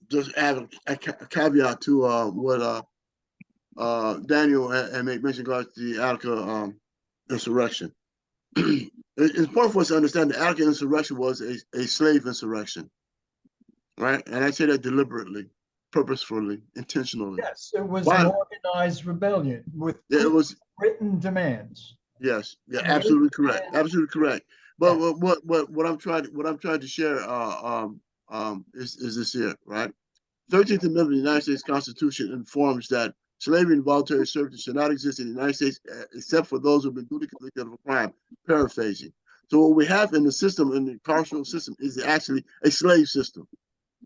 just add a caveat to what Daniel had mentioned regards to the Attica insurrection. It's important for us to understand the Attica insurrection was a slave insurrection, right? And I say that deliberately, purposefully, intentionally. Yes, it was an organized rebellion with written demands. Yes, yeah, absolutely correct, absolutely correct. But what I'm trying to share is this here, right? 13th Amendment of the United States Constitution informs that slavery and voluntary servitude should not exist in the United States except for those who have been duly convicted of a crime. Paraphrasing. So what we have in the system, in the carceral system, is actually a slave system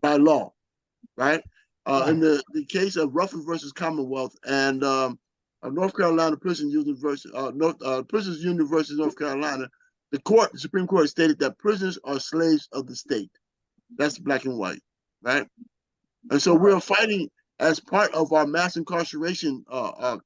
by law, right? In the case of Ruffin versus Commonwealth and North Carolina Prisons Union versus Prisons Union versus North Carolina, the Supreme Court stated that prisoners are slaves of the state. That's black and white, right? And so we're fighting as part of our mass incarceration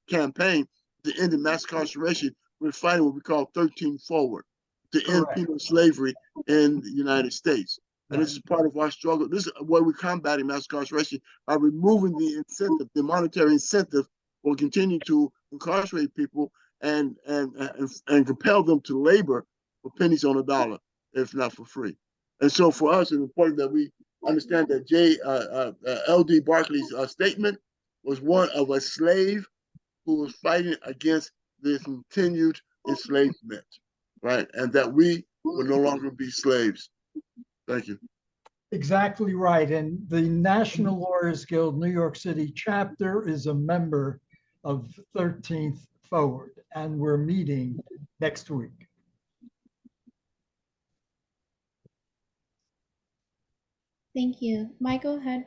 campaign to end the mass incarceration. We're fighting what we call 13 Forward to end penal slavery in the United States. And this is part of our struggle. This is where we're combating mass incarceration by removing the incentive, the monetary incentive for continuing to incarcerate people and compel them to labor for pennies on a dollar, if not for free. And so for us, it's important that we understand that L.D. Barkley's statement was one of a slave who was fighting against the continued enslavement, right? And that we will no longer be slaves. Thank you. Exactly right. And the National Lawyers Guild New York City chapter is a member of 13th Forward. And we're meeting next week. Thank you. Mike, go ahead.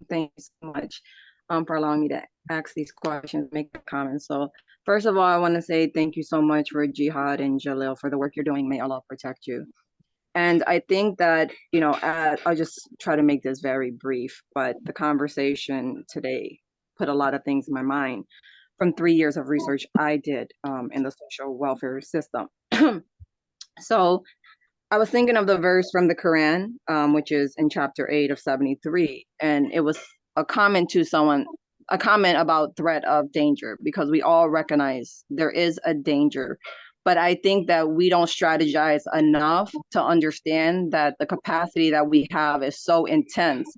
Thank you so much for allowing me to ask these questions, make comments. So first of all, I want to say thank you so much for Jihad and Jalil for the work you're doing. May Allah protect you. And I think that, you know, I'll just try to make this very brief, but the conversation today put a lot of things in my mind from 3 years of research I did in the social welfare system. So I was thinking of the verse from the Quran, which is in chapter 8 of 73. And it was a comment to someone, a comment about threat of danger, because we all recognize there is a danger. But I think that we don't strategize enough to understand that the capacity that we have is so intense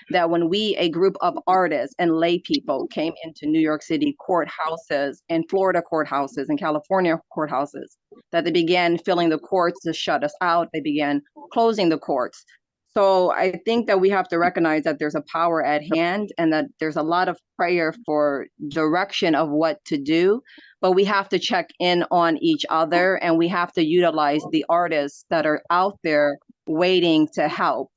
that when we, a group of artists and lay people, came into New York City courthouses and Florida courthouses and California courthouses, that they began filling the courts to shut us out. They began closing the courts. So I think that we have to recognize that there's a power at hand and that there's a lot of prayer for direction of what to do, but we have to check in on each other and we have to utilize the artists that are out there waiting to help.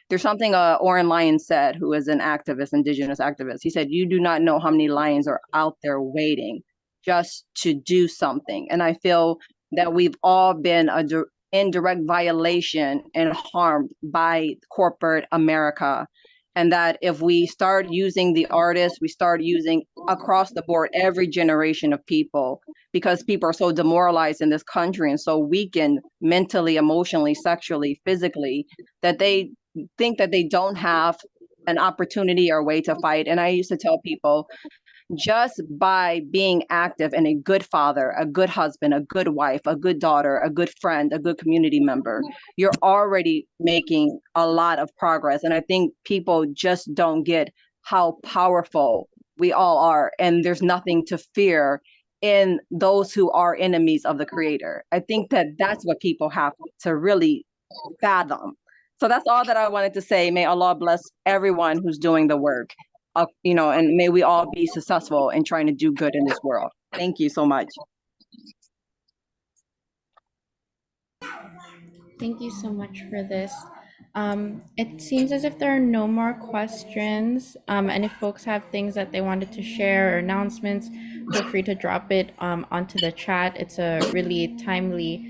There's something Oren Lyons said, who is an activist, indigenous activist. He said, you do not know how many lions are out there waiting just to do something. And I feel that we've all been in direct violation and harmed by corporate America. And that if we start using the artists, we start using across the board every generation of people, because people are so demoralized in this country and so weakened mentally, emotionally, sexually, physically, that they think that they don't have an opportunity or way to fight. And I used to tell people, just by being active and a good father, a good husband, a good wife, a good daughter, a good friend, a good community member, you're already making a lot of progress. And I think people just don't get how powerful we all are. And there's nothing to fear in those who are enemies of the Creator. I think that that's what people have to really fathom. So that's all that I wanted to say. May Allah bless everyone who's doing the work. You know, and may we all be successful in trying to do good in this world. Thank you so much. Thank you so much for this. It seems as if there are no more questions. And if folks have things that they wanted to share or announcements, feel free to drop it onto the chat. It's a really timely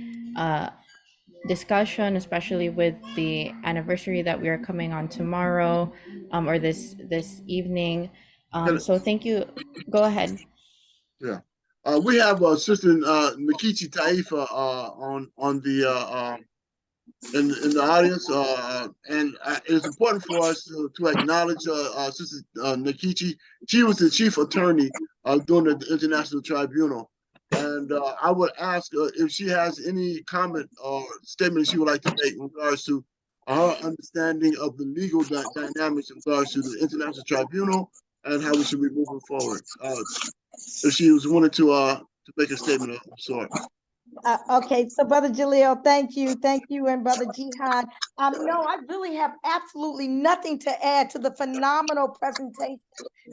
discussion, especially with the anniversary that we are coming on tomorrow, or this evening. So thank you. Go ahead. Yeah. We have Sister Nikichi Taifa on the in the audience, and it's important for us to acknowledge Sister Nikichi. She was the chief attorney during the International Tribunal, and I would ask if she has any comment or statement she would like to make in regards to her understanding of the legal dynamics in regards to the International Tribunal and how we should be moving forward. If she was wanted to make a statement of sorts. Okay, so Brother Jalil, thank you, and Brother Jihad. No, I really have absolutely nothing to add to the phenomenal presentation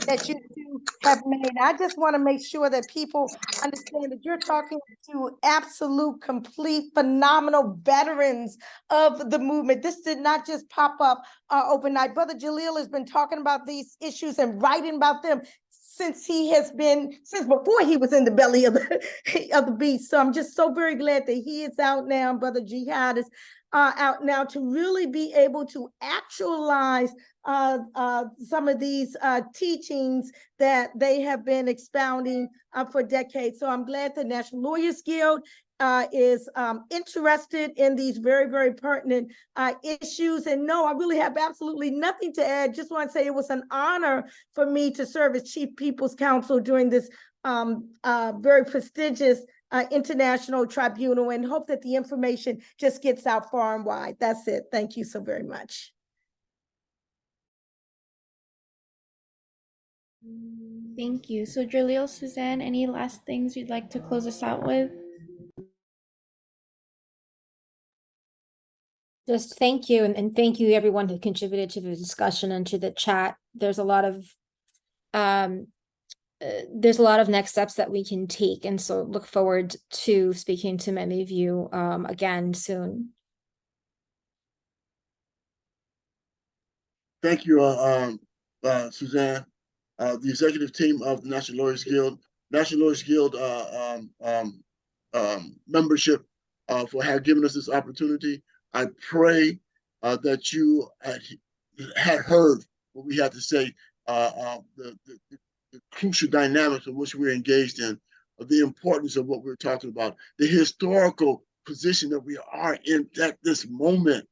that you two have made. I just want to make sure that people understand that you're talking to absolute, complete, phenomenal veterans of the movement. This did not just pop up overnight. Brother Jalil has been talking about these issues and writing about them since before he was in the belly of the beast. So I'm just so very glad that he is out now. Brother Jihad is out now to really be able to actualize some of these teachings that they have been expounding for decades. So I'm glad the National Lawyers Guild is interested in these very, very pertinent issues. And no, I really have absolutely nothing to add. Just want to say it was an honor for me to serve as Chief People's Counsel during this very prestigious international tribunal, and hope that the information just gets out far and wide. That's it. Thank you so very much. Thank you. So Jalil, Suzanne, any last things you'd like to close us out with? Just thank you, and thank you everyone who contributed to the discussion and to the chat. There's a lot of there's a lot of next steps that we can take. And so look forward to speaking to many of you again soon. Thank you, Suzanne. The executive team of the National Lawyers Guild membership for have given us this opportunity. I pray that you had heard what we had to say, the crucial dynamics of which we're engaged in, the importance of what we're talking about, the historical position that we are in at this moment,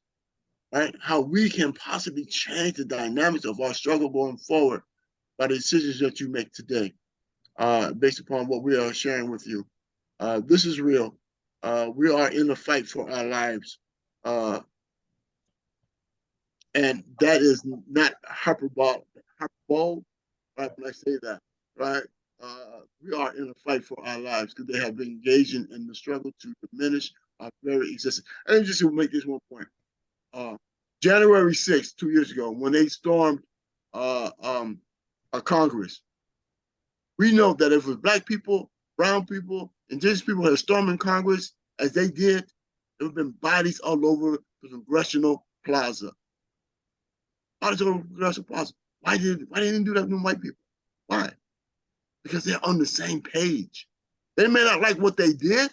right? How we can possibly change the dynamics of our struggle going forward by the decisions that you make today, based upon what we are sharing with you. This is real. We are in the fight for our lives. And that is not hyperbole, right, when I say that, right? We are in a fight for our lives because they have been engaging in the struggle to diminish our very existence. And just to make this one point, January 6th, 2 years ago, when they stormed Congress, we know that if it was Black people, brown people, indigenous people had stormed Congress as they did, there would have been bodies all over the Congressional Plaza. Bodies all over the Congressional Plaza. Why didn't they do that to white people? Why? Because they're on the same page. They may not like what they did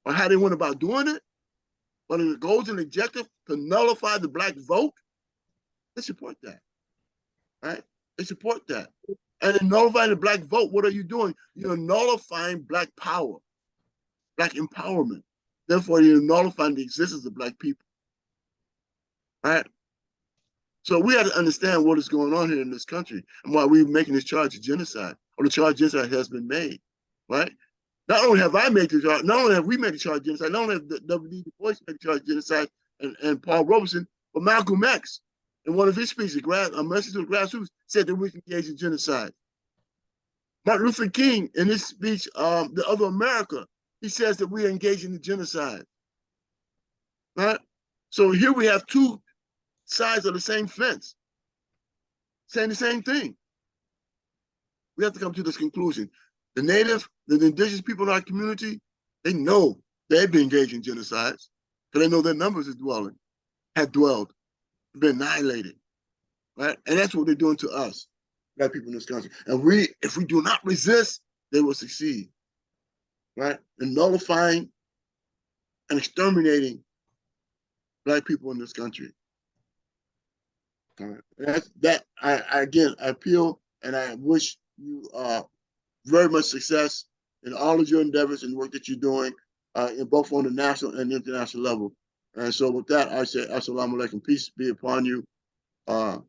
or how they went about doing it, but in the goals and objective to nullify the Black vote, they support that, right? They support that. And in nullifying the Black vote, what are you doing? You're nullifying Black power, Black empowerment. Therefore, you're nullifying the existence of Black people, right? So we have to understand what is going on here in this country and why we're making this charge of genocide, or the charge of genocide has been made, right? Not only have I made the charge, not only have we made the charge of genocide, not only have W.D. Du Bois made the charge of genocide and Paul Robeson, but Malcolm X, in one of his speeches, A Message to the Grassroots, said that we engage in genocide. Martin Luther King, in his speech, The Other America, he says that we are engaging in genocide, right? So here we have two sides of the same fence saying the same thing. We have to come to this conclusion. The indigenous people in our community, they know they've been engaged in genocides because they know their numbers have dwelled, been annihilated, right? And that's what they're doing to us, Black people in this country. And if we do not resist, they will succeed, right? In nullifying and exterminating Black people in this country. All right. I appeal and I wish you very much success in all of your endeavors and work that you're doing, in both on the national and international level. And so with that, I say, assalamu alaikum, peace be upon you all.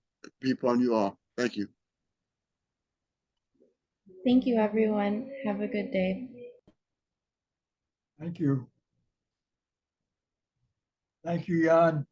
Thank you. Thank you, everyone. Have a good day. Thank you. Thank you, Jan.